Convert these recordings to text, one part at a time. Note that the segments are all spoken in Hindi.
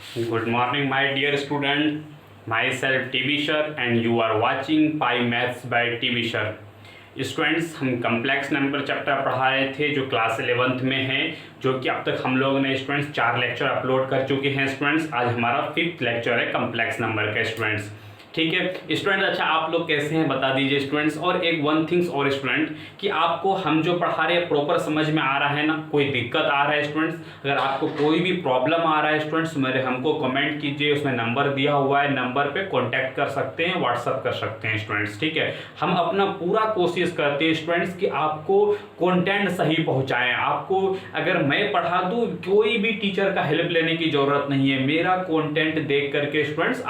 Good morning, my dear student. Myself TB Sir, and you are watching Pi Maths by TB Sir. Students, हम कम्प्लेक्स नंबर चैप्टर पढ़ा रहे थे जो क्लास 11th में है, जो कि अब तक हम लोगों ने स्टूडेंट्स 4 लेक्चर अपलोड कर चुके हैं। स्टूडेंट्स, आज हमारा 5th लेक्चर है कम्प्लेक्स नंबर का। स्टूडेंट्स, ठीक है स्टूडेंट। अच्छा, आप लोग कैसे हैं बता दीजिए स्टूडेंट्स। और एक वन थिंग्स और स्टूडेंट, कि आपको हम जो पढ़ा रहे हैं प्रॉपर समझ में आ रहा है ना, कोई दिक्कत आ रहा है स्टूडेंट्स? अगर आपको कोई भी प्रॉब्लम आ रहा है स्टूडेंट्स, मेरे हमको कमेंट कीजिए, उसमें नंबर दिया हुआ है, नंबर पे कांटेक्ट कर सकते हैं, व्हाट्सअप कर सकते हैं स्टूडेंट्स। ठीक है, हम अपना पूरा कोशिश करते हैं स्टूडेंट्स कि आपको कंटेंट सही पहुंचाएं। आपको अगर मैं पढ़ा दूं, कोई भी टीचर का हेल्प लेने की जरूरत नहीं है। मेरा कंटेंट देख करके स्टूडेंट्स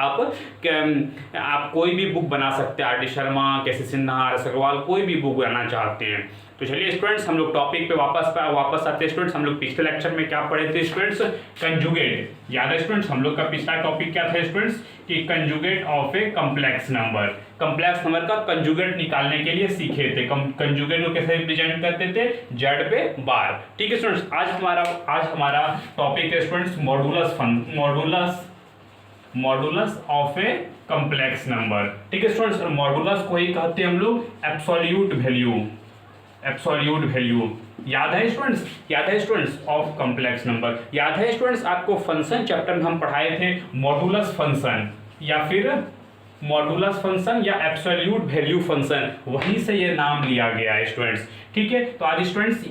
आप कोई भी बुक बना सकते हैं। आर डी शर्मा, के सी सिन्हा, आर एस अग्रवाल, कोई भी बुक बनाना चाहते हैं। तो चलिए स्टूडेंट्स, हम लोग टॉपिक पे वापस आते हैं स्टूडेंट्स। हम लोग पिछले लेक्चर में क्या पढ़े थे स्टूडेंट्स? कंजुगेट। याद है स्टूडेंट्स, हम लोग का पिछला टॉपिक क्या था स्टूडेंट्स? कि conjugate of a complex number. Complex number का कंजुगेट निकालने के लिए सीखे थे। कंजुगेट को कैसे रिप्रेजेंट करते थे? जेड पे बार। ठीक है स्टूडेंट्स, आज हमारा टॉपिक है students modulus of a complex number. ठीक है स्टूडेंट्स, मॉडुलस को ही कहते हैं हम लोग एब्सोल्यूट वैल्यू। याद है स्टूडेंट्स ऑफ कम्प्लेक्स नंबर। याद है स्टूडेंट्स, आपको फंक्शन चैप्टर में हम पढ़ाए थे मॉडुलस फंक्शन या एब्सोल्यूट वैल्यू फंक्शन, वहीं से ये नाम लिया गया है स्टूडेंट्स। ठीक है, तो आज स्टूडेंट्स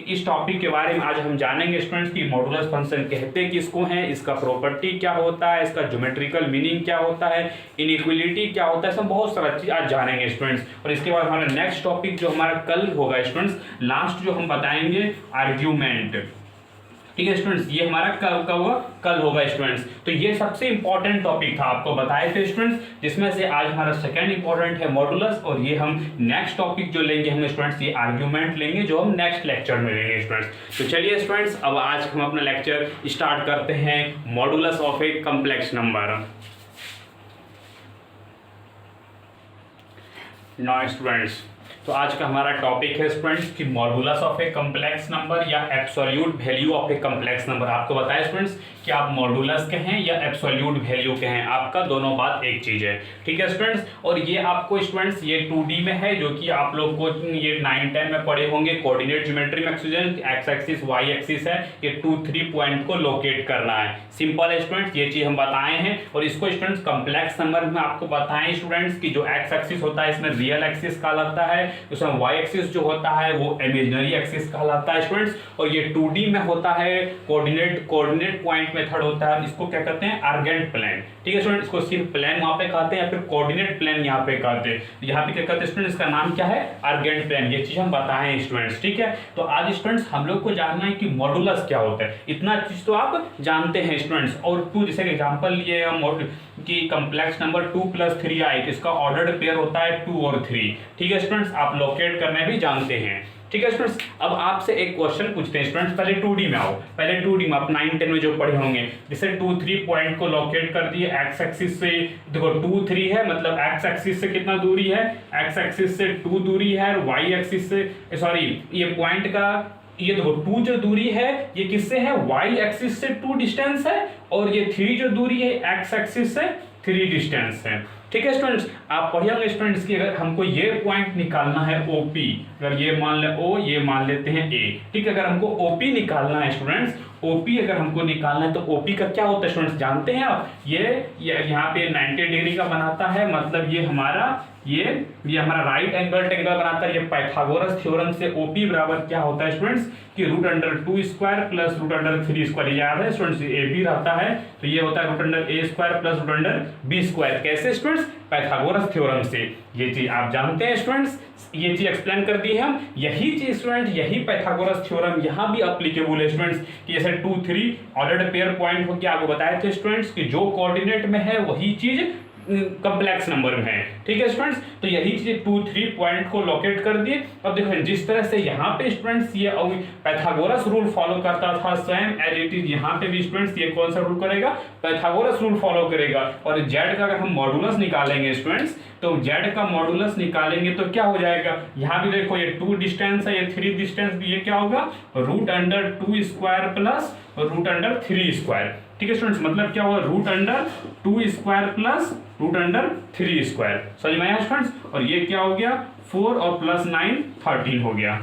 इस टॉपिक के बारे में आज हम जानेंगे स्टूडेंट्स कि मॉडुलस फंक्शन कहते किसको हैं, इसका प्रॉपर्टी क्या होता है, इसका ज्योमेट्रिकल मीनिंग क्या होता है, इनइक्वालिटी क्या होता है, सब बहुत सारा चीज आज जानेंगे स्टूडेंट्स। और इसके बाद हमारा नेक्स्ट टॉपिक जो हमारा कल होगा स्टूडेंट्स, लास्ट जो हम बताएंगे आर्ग्यूमेंट। ठीक है स्टूडेंट्स, ये हमारा कल होगा स्टूडेंट्स। तो ये सबसे इंपॉर्टेंट टॉपिक था, आपको बताए थे स्टूडेंट्स, जिसमें से आज हमारा सेकंड इंपॉर्टेंट है मॉडुलस। और ये हम नेक्स्ट टॉपिक जो लेंगे हम स्टूडेंट्स, ये आर्ग्यूमेंट लेंगे, जो हम नेक्स्ट लेक्चर में लेंगे स्टूडेंट्स। तो चलिए स्टूडेंट्स, अब आज हम अपना लेक्चर स्टार्ट करते हैं modulus of a complex number. Now students, तो आज का हमारा टॉपिक है स्टूडेंट्स कि modulus of a complex number या absolute value of a complex number. आपको बताया स्टूडेंट्स कि आप मॉडुलस कहें या एब्सोल्यूट वैल्यू कहें, आपका दोनों बात एक चीज है। ठीक है स्टूडेंट्स, और ये आपको स्टूडेंट्स ये 2D में है, जो कि आप लोग को ये 9-10 में पढ़े होंगे। कोऑर्डिनेट ज्योमेट्री में एक्स एक्सिस वाई एक्सिस है, ये 2-3 पॉइंट को लोकेट करना है। सिंपल है स्टूडेंट्स, ये चीज हम बताए हैं। और इसको स्टूडेंट्स कम्प्लेक्स नंबर में आपको बताएं स्टूडेंट्स कि जो एक्स एक्सिस होता है इसमें रियल एक्सिस कहलाता है, उसमें वाई एक्सिस जो होता है वो इमेजिनरी एक्सिस कहलाता है स्टूडेंट्स। और ये 2D में होता है, कोऑर्डिनेट पॉइंट मेथड होता है, इसको क्या कहते हैं? Argand plane. ठीक है स्टूडेंट, इसको सिर्फ प्लेन वहां पे कहते हैं या फिर कोऑर्डिनेट प्लेन यहाँ पे कहते हैं। यहाँ पे क्या कहते हैं स्टूडेंट? इसका नाम क्या है? Argand plane. ये चीज हम बताएं स्टूडेंट्स। ठीक है, तो आज स्टूडेंट्स हम लोग को जानना है कि मॉडुलस क्या होता है। इतना चीज तो आप जानते हैं स्टूडेंट्स। और 2 जैसे एग्जांपल लिए कि कम्प्लेक्स नंबर 2 + 3 आए, तो इसका ऑर्डर्ड पेयर होता है 2 और 3। ठीक है स्टूडेंट्स, आप लोकेट करने भी जानते हैं। ठीक है स्टूडेंट्स, अब आपसे एक क्वेश्चन पूछते हैं स्टूडेंट्स। पहले 2D में आओ, पहले 2D में आप 9-10 में जो पढ़े होंगे, जैसे 2-3 पॉइंट को लोकेट कर दिए। एक्स एक्सिस से देखो 2-3 है, मतलब एक्स एक्सिस से कितना दूरी है? एक्स एक्सिस से 2 दूरी है, और वाई एक्सिस से सॉरी ये पॉइंट का ये देखो 2 जो दूरी है ये किससे है? वाई एक्सिस से 2 डिस्टेंस है, और ये 3 जो दूरी है एक्स एक्सिस से 3 डिस्टेंस है। ठीक है स्टूडेंट्स, आप पढ़े होंगे स्टूडेंट्स कि अगर हमको ये पॉइंट निकालना है OP, अगर ये मान ले O, ये मान लेते हैं A। ठीक है, अगर हमको OP निकालना है स्टूडेंट्स, OP अगर हमको निकालना है तो OP का क्या होता है स्टूडेंट्स? जानते हैं आप? ये यहाँ पे 90 डिग्री का बनाता है, मतलब ये हमारा हमारा राइट एंगल ट्रायंगल बनाता है। ये पाइथागोरस थ्योरम से OP बराबर क्या होता है स्टूडेंट्स? कि √2² + √3²। याद है स्टूडेंट्स, AB रहता है, तो ये होता है √A² + √B²। कैसे स्टूडेंट्स? पाइथागोरस थ्योरम से। ये चीज आप जानते हैं स्टूडेंट्स, ये चीज एक्सप्लेन कर दी है हम। यही चीज स्टूडेंट, यही पाइथागोरस थ्योरम यहाँ भी एप्लीकेबल है स्टूडेंट्स, कि जैसे 2-3 ऑर्डर्ड पेयर पॉइंट हो गया। आपको बताए थे स्टूडेंट्स कि जो कोऑर्डिनेट में है वही चीज कम्प्लेक्स नंबर में है। ठीक है स्टूडेंट्स, तो यही चीज 2-3 पॉइंट को लोकेट कर दिए। अब देखो जिस तरह से यहाँ पे स्टूडेंट्स ये पाइथागोरस रूल फॉलो करता था, सेम एज इट इज यहाँ पे भी स्टूडेंट्स ये कौन सा रूल करेगा? पाइथागोरस रूल फॉलो करेगा। और जेड का अगर हम मॉडुलस निकालेंगे स्टूडेंट्स, तो जेड का मॉडुलस निकालेंगे तो क्या हो जाएगा? यहाँ भी देखो ये 2 डिस्टेंस है, ये 3 डिस्टेंस भी, ये क्या होगा? √2² + और रूट अंडर 3 स्क्वायर। ठीक है स्टूडेंट्स, मतलब क्या हुआ, root under 2 square plus root under 3 square. समझ में आया स्टूडेंट्स? और ये क्या हो गया, 4 और प्लस 9 13 हो गया।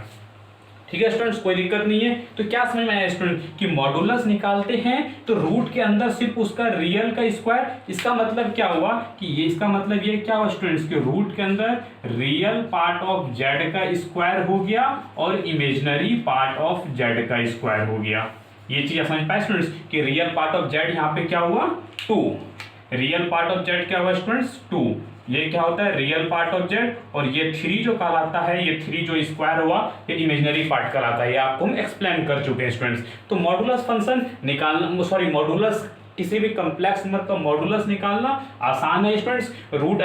ठीक है स्टूडेंट्स, कोई दिक्कत नहीं है। तो क्या समझ में आया स्टूडेंट कि मॉडुलस निकालते हैं तो रूट के अंदर सिर्फ उसका रियल का स्क्वायर, इसका मतलब क्या हुआ कि ये, इसका मतलब ये क्या हुआ स्टूडेंट्स कि रूट के अंदर रियल पार्ट ऑफ जेड का स्क्वायर हो गया और इमेजिनरी पार्ट ऑफ जेड का स्क्वायर हो गया। ये चीज समझ पाए स्टूडेंट्स कि रियल पार्ट ऑफ जेड यहाँ पे क्या हुआ, 2। रियल पार्ट ऑफ जेड क्या हुआ स्टूडेंट्स, 2। ये क्या होता है, रियल पार्ट ऑफ जेड, और ये 3 जो कहलाता है, ये 3 जो स्क्वायर हुआ ये इमेजिनरी पार्ट कहलाता है। ये आपको हम एक्सप्लेन कर चुके हैं स्टूडेंट्स। तो मॉडुलस फंक्शन निकालना, सॉरी मॉडुलस, किसी भी कॉम्प्लेक्स नंबर का मॉडुलस निकालना आसान है स्टूडेंट्स। रूट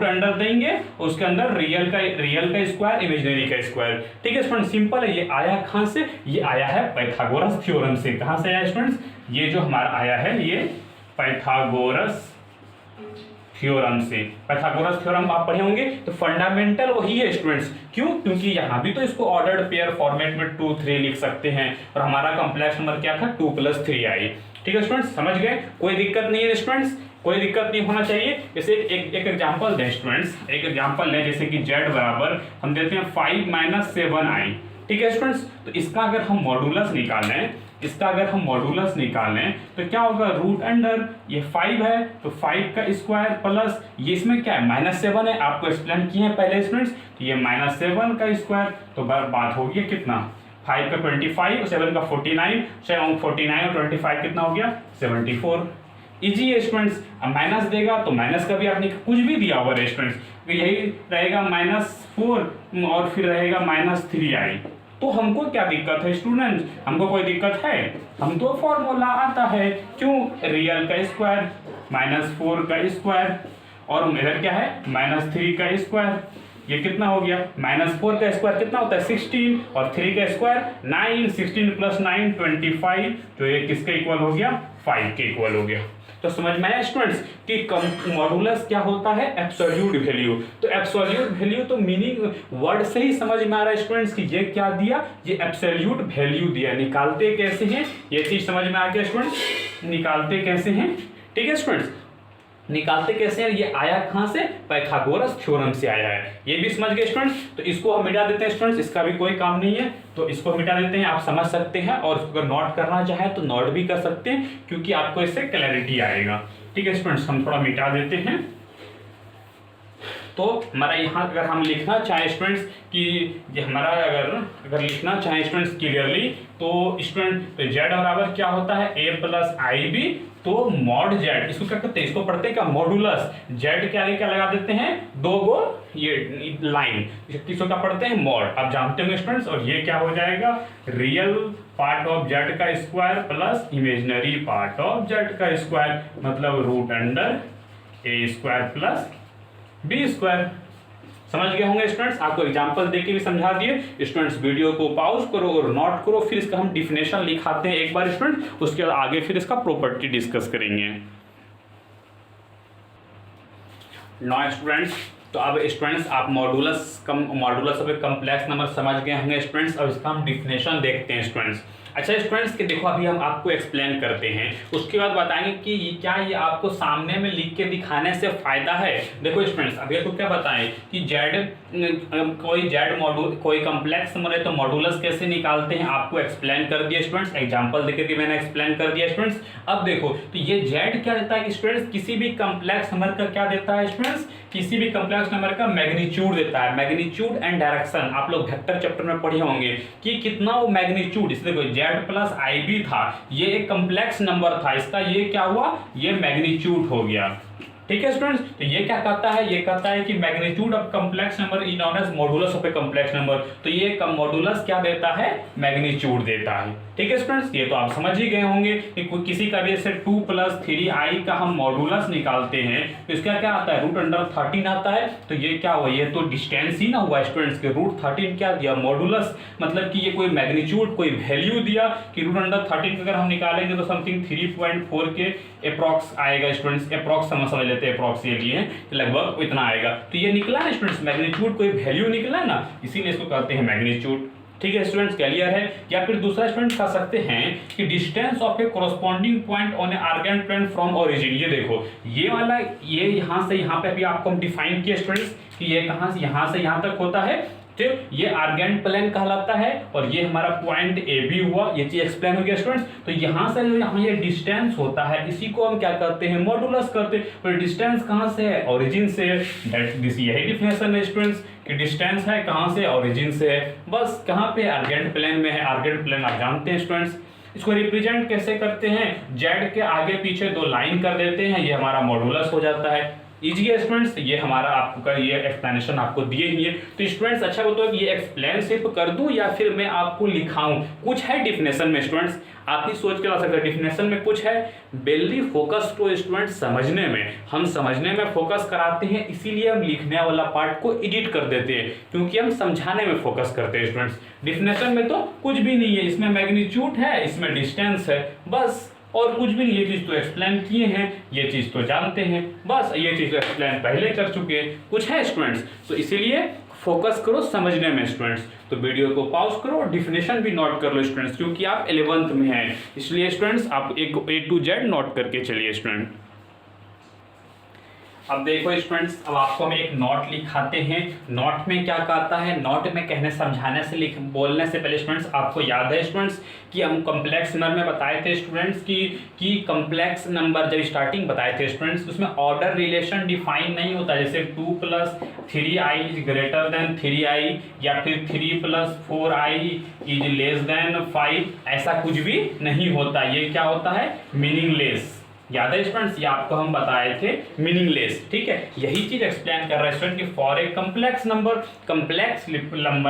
अंडर देंगे, उसके अंदर रियल का स्क्वायर, इमेजिनरी का स्क्वायर। ठीक है स्टूडेंट्स, सिंपल है। ये आया कहाँ से, ये आया है पाइथागोरस थ्योरम से। कहाँ से आया स्टूडेंट्स, ये जो हमारा आया है ये पाइथागोरस थ्योरम से। पाइथागोरस थ्योरम आप पढ़े होंगे, तो फंडामेंटल वही है स्टूडेंट्स। क्यों, क्योंकि यहाँ भी तो इसको ऑर्डर्ड पेयर फॉर्मेट में 2 3 लिख सकते हैं, और हमारा कॉम्प्लेक्स नंबर क्या था, 2 + 3 आई। ठीक है स्टूडेंट्स, समझ गए, कोई दिक्कत नहीं है स्टूडेंट्स, कोई दिक्कत नहीं होना चाहिए। जैसे एक एग्जांपल दें स्टूडेंट्स, एक एग्जांपल लें, जैसे कि z बराबर हम देते हैं 5 - 7i। ठीक है स्टूडेंट्स, तो इसका अगर हम मॉडुलस निकालें, तो क्या होगा, रूट अंडर ये 5 है तो 5 का स्क्वायर प्लस ये इसमें क्या है, -7 है, आपको एक्सप्लेन किए हैं पहले स्टूडेंट्स। तो ये -7 का स्क्वायर, तो बात हो गया कितना, 5 का 25 और 7 का 49, 49 और 25 कितना हो गया, 74। इजी है स्टूडेंट्स। अब माइनस देगा तो माइनस का भी आपने कुछ भी दिया होगा स्टूडेंट्स, तो यही रहेगा -4 और फिर रहेगा -3i। तो हमको क्या दिक्कत है स्टूडेंट्स, हमको कोई दिक्कत है, हम तो फॉर्मूला आता है। क्यों, रियल का स्क्वायर -4 का स्क्वायर और इधर क्या है, -3 का स्क्वायर। ये कितना हो गया, -4 का स्क्वायर कितना होता है, 16, और 3 का स्क्वायर 9, 16 + 9 25, तो ये किसके इक्वल हो गया, 5 के इक्वल हो गया। तो समझ में आया स्टूडेंट्स कि मॉडुलस क्या होता है, एब्सोल्यूट वैल्यू। तो एब्सोल्यूट वैल्यू तो मीनिंग वर्ड से ही समझ में आ रहा है स्टूडेंट्स कि ये क्या दिया, ये एब्सोल्यूट वैल्यू दिया। निकालते कैसे हैं, ये चीज समझ में आ गया स्टूडेंट्स, निकालते कैसे हैं। ठीक है स्टूडेंट्स, निकालते कैसे हैं, ये आया कहां से, पाइथागोरस थ्योरम से आया है। ये भी समझ गए स्टूडेंट्स। तो इसको हम मिटा देते हैं स्टूडेंट्स, इसका भी कोई काम नहीं है, तो इसको मिटा देते हैं। आप समझ सकते हैं, और इसको अगर नोट करना चाहे तो नोट भी कर सकते हैं, क्योंकि आपको इससे क्लैरिटी आएगा। ठीक है स्टूडेंट्स, हम थोड़ा मिटा देते हैं। तो हमारा यहाँ अगर हम लिखना चाहें स्टूडेंट्स कि ये हमारा अगर लिखना चाहें स्टूडेंट्स क्लियरली, तो स्टूडेंट जेड बराबर क्या होता है, a + ib। तो मॉड जेड, इसको क्या करते हैं, इसको पढ़ते हैं क्या, मॉडुलस जेड के आगे क्या लगा देते हैं, 2 गो ये लाइन, इसको क्या पढ़ते हैं, मॉड। आप जानते होंगे स्टूडेंट्स। और ये क्या हो जाएगा, रियल पार्ट ऑफ जेड का square plus imaginary part of z का स्क्वायर, मतलब root under a² plus b²। समझ गए होंगे स्टूडेंट्स। आपको एग्जांपल देके भी समझा दिए स्टूडेंट्स। वीडियो को पॉज करो और नोट करो, फिर इसका हम डिफिनेशन लिखाते हैं एक बार स्टूडेंट, उसके बाद आगे फिर इसका प्रॉपर्टी डिस्कस करेंगे। नाउ स्टूडेंट्स, तो अब स्टूडेंट्स आप modulus of a complex number समझ गए होंगे स्टूडेंट्स। अब इसका हम डिफिनेशन देखते हैं स्टूडेंट्स। अच्छा स्टूडेंट्स कि देखो अभी हम आपको एक्सप्लेन करते हैं, उसके बाद बताएंगे कि ये आपको सामने में लिख के दिखाने से फायदा है। देखो स्टूडेंट्स अभी तो क्या बताएं कि कोई कॉम्प्लेक्स नंबर है तो मॉडुलस कैसे निकालते हैं, आपको एक्सप्लेन कर दिया स्टूडेंट्स, एग्जांपल देकर के मैंने एक्सप्लेन कर दिया स्टूडेंट्स। अब देखो तो ये जेड क्या देता है स्टूडेंट्स, किसी भी कॉम्प्लेक्स नंबर का क्या देता है स्टूडेंट्स, किसी भी कॉम्प्लेक्स नंबर का मैग्नीट्यूड देता है। मैग्नीट्यूड एंड डायरेक्शन आप लोग वेक्टर चैप्टर में पढ़े होंगे कि कितना वो मैग्नीट्यूड, इसलिए देखो जेड प्लस IB था, ये एक कॉम्प्लेक्स नंबर था, इसका ये क्या हुआ, ये मैग्नीट्यूड हो गया। ठीक है स्टूडेंट्स, तो ये क्या कहता है, ये कहता है कि magnitude of complex number is known as modulus of a complex number. तो ये मॉडुलस क्या देता है, मैग्नीट्यूड देता है। ठीक है स्टूडेंट्स, ये तो आप समझ ही गए होंगे कि किसी का भी जैसे 2 + 3i का हम मॉडुलस निकालते हैं तो इसका क्या आता है, रूट अंडर 13 आता है। तो ये क्या हुआ, ये तो डिस्टेंस ही ना हुआ स्टूडेंट्स के, रूट 13 क्या दिया, मॉडुलस, मतलब कि ये कोई मैग्नीट्यूड कोई वैल्यू दिया कि रूट अंडर 13 अगर हम निकालेंगे तो समथिंग 3.4 के अप्रॉक्स आएगा स्टूडेंट्स। अप्रॉक्स समझ लेते हैं, अप्रॉक्स ये लिए हैं लगभग इतना आएगा। तो ये निकला है स्टूडेंट्स, मैग्नीट्यूड कोई वैल्यू निकला ना, इसीलिए इसको कहते हैं मैग्नीट्यूड। ठीक है स्टूडेंट्स, क्लियर है। या फिर दूसरा स्टूडेंट कह सकते हैं कि distance of a corresponding point on a Argand plane from origin. ये देखो ये वाला, ये यहाँ से यहाँ पे अभी आपको हम डिफाइन किया स्टूडेंट्स कि ये कहाँ से यहाँ तक होता है, तो ये आर्गेंट प्लेन कहलाता है और ये हमारा पॉइंट ए बी हुआ, ये चीज एक्सप्लेन हो गया स्टूडेंट्स। तो यहाँ से जो यहाँ ये डिस्टेंस होता है इसी को हम क्या करते हैं, मॉडुलस करते हैं। तो डिस्टेंस कहाँ से है, ओरिजिन से है। यही डिफिनेशन है स्टूडेंट्स कि डिस्टेंस है कहाँ से, ओरिजिन से है। बस कहाँ पे, आर्गेंट प्लेन में है। आर्गेंट प्लेन आप जानते हैं स्टूडेंट्स। इसको रिप्रेजेंट कैसे करते हैं, जेड के आगे पीछे 2 लाइन कर देते हैं, ये हमारा मॉडुलस हो जाता है। इजी है स्टूडेंट्स, ये हमारा आपका ये एक्सप्लेनेशन आपको दिए ही है। तो स्टूडेंट्स अच्छा बताओ कि ये एक्सप्लेन सिर्फ कर दूं या फिर मैं आपको लिखाऊं, कुछ है डिफिनेशन में स्टूडेंट्स, आप ही सोच के ला सकते हैं डिफिनेशन में कुछ है। बेली फोकस टू स्टूडेंट्स समझने में, हम समझने में फोकस कराते हैं, इसीलिए हम लिखने वाला पार्ट को एडिट कर देते हैं क्योंकि हम समझाने में फोकस करते हैं स्टूडेंट्स। डिफिनेशन में तो कुछ भी नहीं है, इसमें मैग्नीट्यूड है, इसमें डिस्टेंस है, बस और कुछ भी नहीं। ये चीज तो एक्सप्लेन किए हैं, ये चीज तो जानते हैं, बस ये चीज एक्सप्लेन पहले कर चुके हैं। कुछ है स्टूडेंट्स, तो इसीलिए फोकस करो समझने में स्टूडेंट्स। तो वीडियो को पॉज करो और डिफिनेशन भी नोट कर लो स्टूडेंट्स, क्योंकि आप 11th में हैं, इसलिए स्टूडेंट्स आप एक A to Z नोट करके चलिए स्टूडेंट। अब देखो स्टूडेंट्स, अब आपको हम एक नोट लिखाते हैं। नोट में क्या कहता है, नोट में कहने समझाने से बोलने से पहले स्टूडेंट्स आपको याद है स्टूडेंट्स कि हम कॉम्प्लेक्स नंबर में बताए थे स्टूडेंट्स कि कॉम्प्लेक्स नंबर जब स्टार्टिंग बताए थे स्टूडेंट्स, उसमें ऑर्डर रिलेशन डिफाइन नहीं होता। जैसे 2 + 3i is greater than 3i या फिर 3 + 4i इज लेस देन 5, ऐसा कुछ भी नहीं होता। ये क्या होता है, मीनिंगलेस। याद है स्टूडेंट्स, ये आपको हम बताए थे मीनिंगलेस। ठीक है, यही चीज एक्सप्लेन कर रहा है स्टूडेंट कि फॉर ए कॉम्प्लेक्स नंबर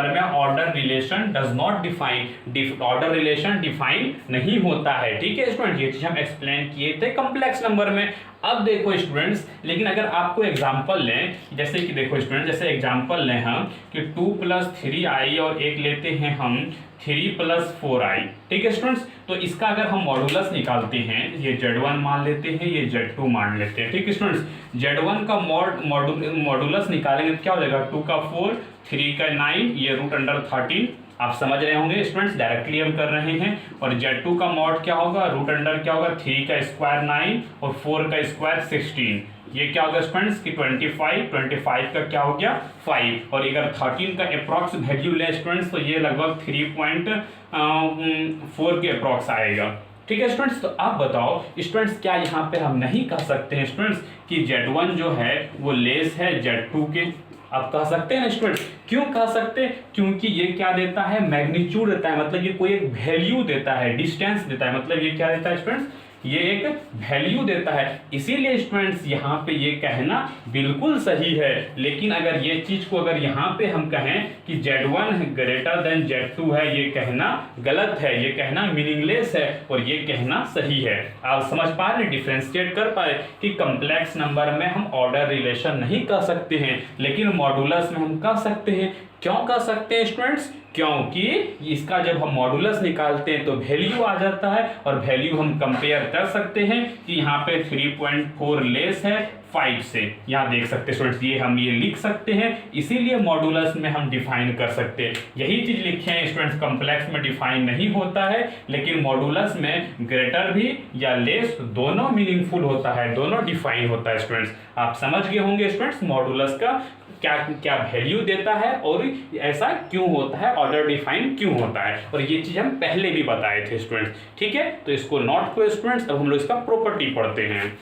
में order relation does not define, order relation define नहीं होता है। ठीक है स्टूडेंट, ये चीज हम एक्सप्लेन किए थे कॉम्प्लेक्स नंबर में। अब देखो स्टूडेंट्स, लेकिन अगर आपको एग्जांपल लें, जैसे कि देखो स्टूडेंट, जैसे एग्जांपल लें हम कि 2 + 3i और एक लेते हैं हम 3 + 4i। ठीक है स्टूडेंट्स, तो इसका अगर हम मॉडुलस निकालते हैं, ये Z1 मान लेते हैं, ये Z2 मान लेते हैं। ठीक है स्टूडेंट्स, Z1 का मॉडुलस निकालेंगे तो क्या हो जाएगा, 2 का 4, 3 का 9, ये √13। आप समझ रहे होंगे स्टूडेंट्स, डायरेक्टली हम कर रहे हैं। और Z2 का मॉड क्या होगा, √, क्या होगा, 3 का स्क्वायर 9 और 4 का स्क्वायर 16। ये क्या होगा स्टूडेंट्स कि 25 का क्या हो गया 5। और अगर 13 का अप्रॉक्स वैल्यू ले स्टूडेंट्स तो ये लगभग 3.4 के अप्रॉक्स आएगा। ठीक है स्टूडेंट्स, तो आप बताओ स्टूडेंट्स, क्या यहाँ पे हम नहीं कह सकते हैं स्टूडेंट्स कि Z1 जो है वो लेस है Z2 के। आप कह सकते हैं स्टूडेंट, क्यों कह सकते हैं, क्योंकि ये क्या देता है, मैग्नीट्यूड देता है, मतलब ये कोई एक वैल्यू देता है, डिस्टेंस देता है, मतलब ये क्या देता है स्टूडेंट्स, ये एक वैल्यू देता है। इसीलिए स्टूडेंट्स यहाँ पे ये कहना बिल्कुल सही है। लेकिन अगर ये चीज को अगर यहाँ पे हम कहें कि Z1 ग्रेटर देन Z2 है, ये कहना गलत है, ये कहना मीनिंगलेस है और ये कहना सही है। आप समझ पा रहे, डिफरेंशिएट कर पाए कि कॉम्प्लेक्स नंबर में हम ऑर्डर रिलेशन नहीं कह सकते हैं, लेकिन मॉडुलस में हम कह सकते हैं। क्यों कह सकते हैं स्टूडेंट्स, क्योंकि इसका जब हम मॉडुलस निकालते हैं तो वैल्यू आ जाता है और वैल्यू हम कंपेयर कर सकते हैं कि यहाँ पे 3.4 लेस है 5 से। यहाँ देख सकते हैं स्टूडेंट्स, ये हम ये लिख सकते हैं, इसीलिए मॉडुलस में हम डिफाइन कर सकते हैं। यही चीज लिखे हैं स्टूडेंट्स, कॉम्प्लेक्स में डिफाइन नहीं होता है, लेकिन मॉडुलस में ग्रेटर भी या लेस दोनों मीनिंगफुल होता है, दोनों डिफाइन होता है स्टूडेंट्स। आप समझ गए होंगे स्टूडेंट्स मॉडुलस का क्या क्या वैल्यू देता है और ऐसा क्यों होता है, ऑर्डर डिफाइन क्यों होता है, और ये चीज हम पहले भी बताए थे स्टूडेंट्स। ठीक है, तो इसको नोट करो स्टूडेंट्स। अब हम लोग इसका प्रॉपर्टी पढ़ते हैं।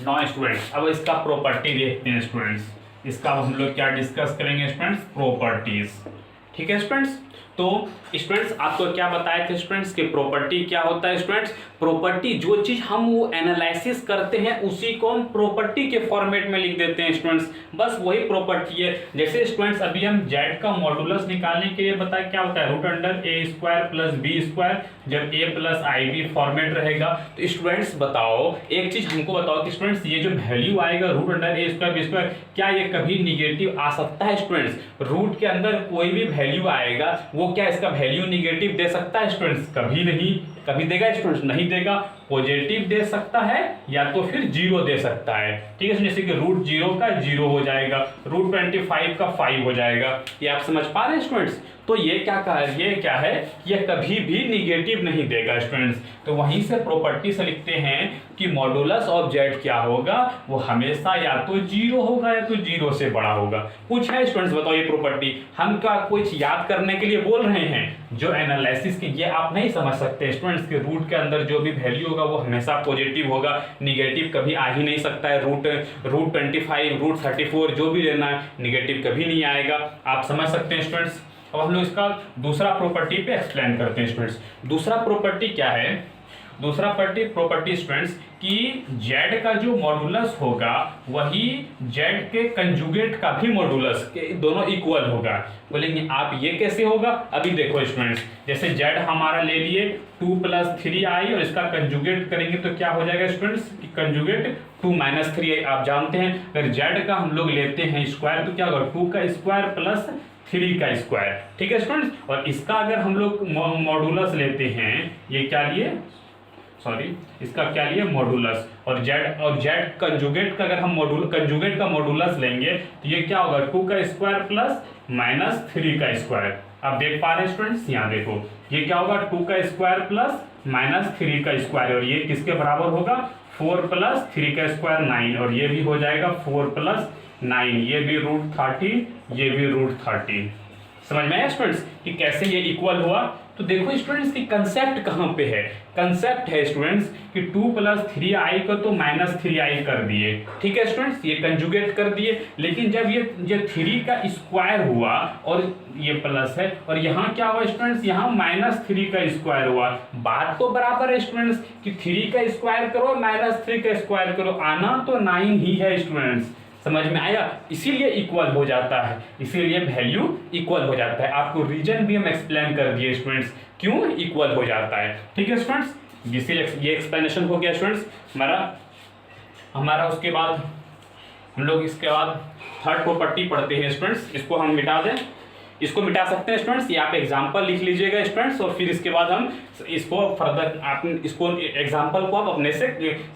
नौ स्टूडेंट्स, अब इसका प्रॉपर्टी देखते हैं स्टूडेंट्स। इसका हम लोग क्या डिस्कस करेंगे स्टूडेंट्स, प्रॉपर्टीज। ठीक है स्टूडेंट्स, तो स्टूडेंट्स आपको क्या बताए थे स्टूडेंट्स कि प्रॉपर्टी क्या होता है स्टूडेंट्स, प्रॉपर्टी जो चीज हम वो एनालिसिस करते हैं उसी को हम प्रॉपर्टी के फॉर्मेट में लिख देते हैं स्टूडेंट्स, बस वही प्रॉपर्टी है। जैसे स्टूडेंट्स अभी हम z का मॉडुलस निकालने के लिए बताया क्या होता है, √a² + b², जब a + ib फॉर्मेट रहेगा। तो स्टूडेंट्स बताओ, एक चीज हमको बताओ कि स्टूडेंट्स ये जो वैल्यू आएगा √a² b², क्या ये कभी निगेटिव आ सकता है स्टूडेंट्स, रूट के अंदर कोई भी वैल्यू आएगा वो क्या इसका वैल्यू निगेटिव दे सकता है स्टूडेंट्स, कभी नहीं। कभी देगा स्टूडेंट्स? नहीं देगा। पॉजिटिव दे सकता है या तो फिर 0 दे सकता है, ठीक है। जैसे कि √0 का 0 हो जाएगा, √25 का 5 हो जाएगा। ये आप समझ पा रहे हैं स्टूडेंट्स? तो ये क्या है, ये कभी भी निगेटिव नहीं देगा स्टूडेंट्स। तो वहीं से प्रॉपर्टी से लिखते हैं कि मॉडुलस ऑफ जेड क्या होगा, वो हमेशा या तो 0 होगा या तो 0 से बड़ा होगा। कुछ है स्टूडेंट्स, बताओ ये प्रॉपर्टी हम क्या कुछ याद करने के लिए बोल रहे हैं? जो एनालिसिस की, ये आप नहीं समझ सकते स्टूडेंट्स के रूट के अंदर जो भी वैल्यू होगा वो हमेशा पॉजिटिव होगा, निगेटिव कभी आ ही नहीं सकता है। √25, √34 जो भी लेना है, निगेटिव कभी नहीं आएगा। आप समझ सकते हैं स्टूडेंट्स। अब हम लोग इसका दूसरा प्रॉपर्टी पे एक्सप्लेन करते हैं स्टूडेंट्स। दूसरा प्रॉपर्टी क्या है? दूसरा प्रॉपर्टी स्टूडेंट्स कि जेड का जो मॉडुलस होगा वही जेड के कंजुगेट का भी मॉडुलस के दोनों इक्वल होगा। बोलेंगे आप ये कैसे होगा? अभी देखो स्टूडेंट्स, जैसे जेड हमारा ले लिए 2 + 3i और इसका कंजुगेट करेंगे तो क्या हो जाएगा स्टूडेंट्स? Conjugate 2 - 3i। आप जानते हैं अगर जेड का हम लोग लेते हैं स्क्वायर तो क्या होगा? 2 का स्क्वायर प्लस 3 का स्क्वायर, ठीक है स्टूडेंट्स। और इसका अगर हम लोग मॉडुलस लेते हैं, ये क्या लिए, सॉरी इसका क्या लिए? मॉडुलस। और जेड कंजुगेट का अगर हम कंजुगेट का मॉडुलस लेंगे तो ये क्या होगा? 2 का स्क्वायर प्लस -3 का स्क्वायर। आप देख पा रहे हैं स्टूडेंट्स, यहाँ देखो ये क्या होगा? 2 का स्क्वायर प्लस -3 का स्क्वायर। और ये किसके बराबर होगा? 4 + 3 का स्क्वायर 9। और ये भी हो जाएगा 4 + 9, ये भी √13, ये भी √13। समझ में आया स्टूडेंट्स कि कैसे ये इक्वल हुआ? तो देखो स्टूडेंट्स कि कंसेप्ट कहाँ पे है। कंसेप्ट है स्टूडेंट्स कि 2 + 3i को तो -3i कर दिए, ठीक है स्टूडेंट्स, ये कंजुगेट कर दिए। लेकिन जब ये 3 का स्क्वायर हुआ और ये प्लस है और यहाँ क्या हुआ स्टूडेंट्स? यहाँ -3 का स्क्वायर हुआ। बात तो बराबर है स्टूडेंट्स कि 3 का स्क्वायर करो -3 का स्क्वायर करो, आना तो 9 ही है स्टूडेंट्स। समझ में आया? इसीलिए इक्वल हो जाता है, इसीलिए वैल्यू इक्वल हो जाता है। आपको रीजन भी हम एक्सप्लेन कर दिए स्टूडेंट्स क्यों इक्वल हो जाता है, ठीक है स्टूडेंट्स। ये एक्सप्लेनेशन हो गया स्टूडेंट्स हमारा। उसके बाद हम लोग इसके बाद थर्ड प्रॉपर्टी पढ़ते हैं स्टूडेंट्स। इसको हम मिटा दें, इसको मिटा सकते हैं स्टूडेंट्स। यहाँ पे एग्जांपल लिख लीजिएगा स्टूडेंट्स और फिर इसके बाद हम इसको फर्दर आप इसको एग्जांपल को आप अपने से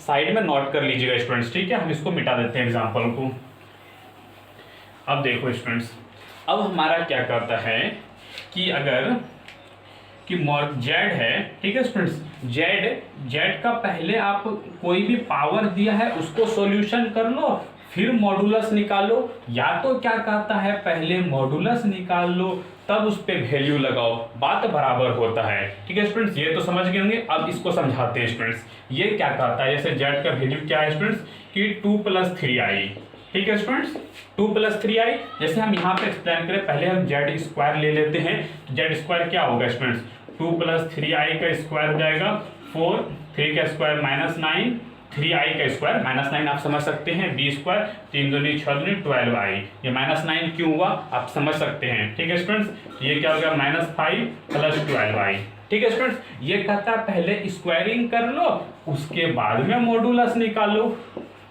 साइड में नोट कर लीजिएगा स्टूडेंट्स, ठीक है। हम इसको मिटा देते हैं एग्जांपल को। अब देखो स्टूडेंट्स, अब हमारा क्या करता है कि अगर कि जेड है, ठीक है स्टूडेंट्स, जेड का पहले आप कोई भी पावर दिया है उसको सॉल्यूशन कर लो, फिर मॉडुलस निकालो। या तो क्या कहता है पहले मॉडुलस निकाल लो तब उस पे वैल्यू लगाओ, बात बराबर होता है, ठीक है स्टूडेंट्स। ये तो समझ गए होंगे। अब इसको समझाते हैं स्टूडेंट्स। ये क्या कहता है, जैसे जेड का वैल्यू क्या है स्टूडेंट्स कि 2 + 3i, ठीक है स्टूडेंट्स, 2 + 3i। जैसे हम यहाँ पे एक्सप्लेन करें, पहले हम जेड स्क्वायर ले लेते हैं। जेड स्क्वायर क्या होगा स्टूडेंट्स? 2 + 3i का स्क्वायर हो जाएगा 4, 3 का स्क्वायर -9, 3i का स्क्वायर -9 आप समझ सकते हैं, b स्क्वायर 3 दूनी 6 दूनी 12i। ये -9 क्यों हुआ आप समझ सकते हैं, ठीक है स्टूडेंट्स। ये क्या हो गया? -5 + 12i, ठीक है स्टूडेंट्स। ये कहता है पहले स्क्वायरिंग कर लो उसके बाद में मॉडुलस निकालो,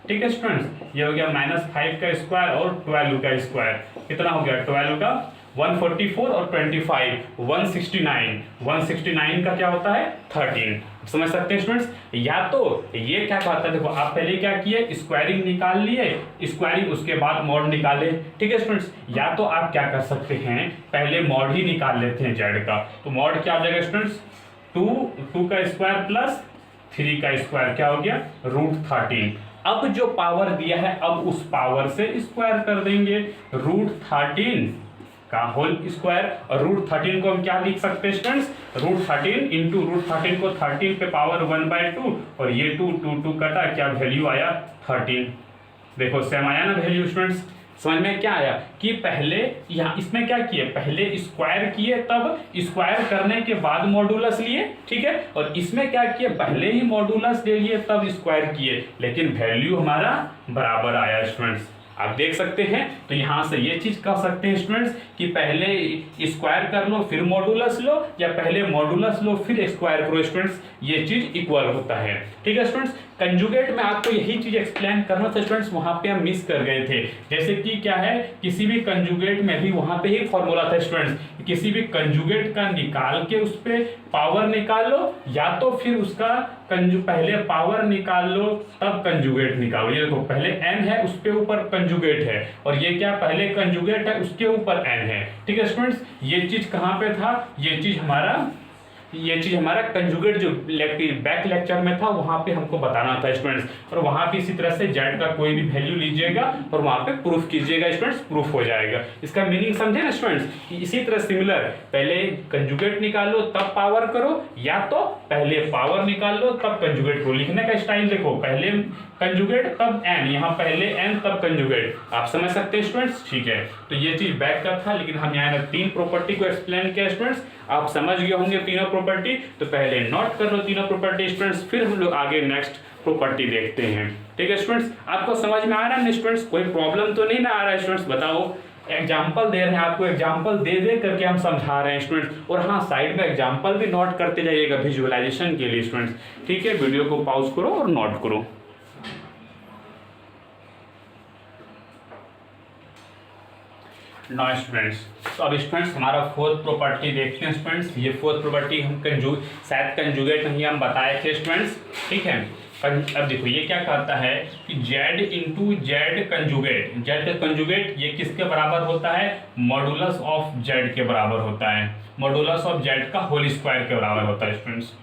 ठीक है स्टूडेंट्स। ये हो गया -5 का स्क्वायर और 12 का स्क्वायर, कितना हो गया? 12 का 144 और 25 169, 169 का क्या होता है? 13। समझ सकते हैं स्टूडेंट्स। या तो ये क्या कहता है, देखो आप पहले क्या किए, स्क्वायरिंग निकाल लिए, स्क्वायरिंग उसके बाद मॉड निकाले, ठीक है स्टूडेंट्स। या तो आप क्या कर सकते हैं, पहले मॉड ही निकाल लेते हैं जेड का। तो मॉड क्या हो जाएगा स्टूडेंट्स? 2 का स्क्वायर प्लस 3 का स्क्वायर क्या हो गया? √13। अब जो पावर दिया है अब उस पावर से स्क्वायर कर देंगे, √13 का होल स्क्वायर। और √13 को हम क्या लिख सकते हैं स्टूडेंट्स? √13 इंटू √13 को 13 पे पावर 1/2 और ये 2 कटा, क्या वैल्यू आया? 13। देखो सेम आया ना वैल्यू स्टूडेंट्स। समझ में क्या आया कि पहले यहाँ इसमें क्या किए, पहले स्क्वायर किए तब स्क्वायर करने के बाद मॉडुलस लिए, ठीक है। और इसमें क्या किए, पहले ही मॉडुलस ले लिए तब स्क्वायर किए, लेकिन वैल्यू हमारा बराबर आया स्टूडेंट्स। आप देख सकते हैं। तो यहाँ से ये चीज कह सकते हैं स्टूडेंट्स कि पहले स्क्वायर कर लो फिर मॉडुलस लो, या पहले मॉडुलस लो फिर स्क्वायर करो स्टूडेंट्स, ये चीज इक्वल होता है। ठीक है स्टूडेंट्स, कंजुगेट में आपको यही चीज एक्सप्लेन करना था स्टूडेंट्स, वहां पे हम मिस कर गए थे। जैसे कि क्या है, किसी भी कंजुगेट में भी वहां पे ही फॉर्मूला था स्टूडेंट्स, किसी भी कंजुगेट का निकाल के उस पे पावर निकाल लो, या तो फिर उसका पहले पावर निकाल लो तब कंजुगेट निकालो। ये देखो पहले n है उसके ऊपर कंजुगेट है, और ये क्या पहले कंजुगेट है उसके ऊपर n है। ठीक है स्टूडेंट्स, ये चीज कहाँ पे था, ये चीज हमारा कंजुगेट जो बैक लेक्चर में था वहां पे हमको बताना था स्टूडेंट्स, और वहां पे इसी तरह से z का कोई भी वैल्यू लीजिएगा और वहां पे प्रूफ कीजिएगा स्टूडेंट्स, प्रूफ हो जाएगा। इसका मीनिंग समझे ना स्टूडेंट्स। इसी तरह सिमिलर, पहले कंजुगेट निकाल लो तब पावर करो, या तो पहले पावर निकाल लो तब कंजुगेट करो। लिखने का स्टाइल देखो, पहले कंजुगेट तब n, यहाँ पहले n तब कंजुगेट, आप समझ सकते हैं स्टूडेंट्स। ठीक है, तो ये चीज बैक का था, लेकिन हम यहाँ 3 प्रॉपर्टी को एक्सप्लेन किया स्टूडेंट्स, आप समझ गए होंगे तीनों प्रॉपर्टी। तो पहले नोट कर लो तीनों प्रॉपर्टी स्टूडेंट्स, फिर हम लोग आगे नेक्स्ट प्रॉपर्टी देखते हैं। ठीक है स्टूडेंट्स, आपको समझ में आ रहा है स्टूडेंट्स, कोई प्रॉब्लम तो नहीं ना आ रहा है स्टूडेंट्स, बताओ। एग्जाम्पल दे रहे हैं आपको, एग्जाम्पल दे दे करके हम समझा रहे हैं स्टूडेंट्स, और हाँ साइड में एग्जाम्पल भी नोट करते जाइएगा विजुअलाइजेशन के लिए स्टूडेंट्स। ठीक है, वीडियो को पॉज करो और नोट करो। नॉइस स्टूडेंट्स, तो अब स्टूडेंट्स हमारा फोर्थ प्रॉपर्टी देखते हैं स्टूडेंट्स। ये फोर्थ प्रॉपर्टी हम शायद कंजुगेट नहीं हम बताए थे स्टूडेंट्स। ठीक है, अब देखो ये क्या कहता है कि z into Z conjugate, Z का कंजुगेट ये किसके बराबर होता है, मॉडुलस ऑफ z के बराबर होता है, मॉडुलस ऑफ z का होल स्क्वायर के बराबर होता है स्टूडेंट्स।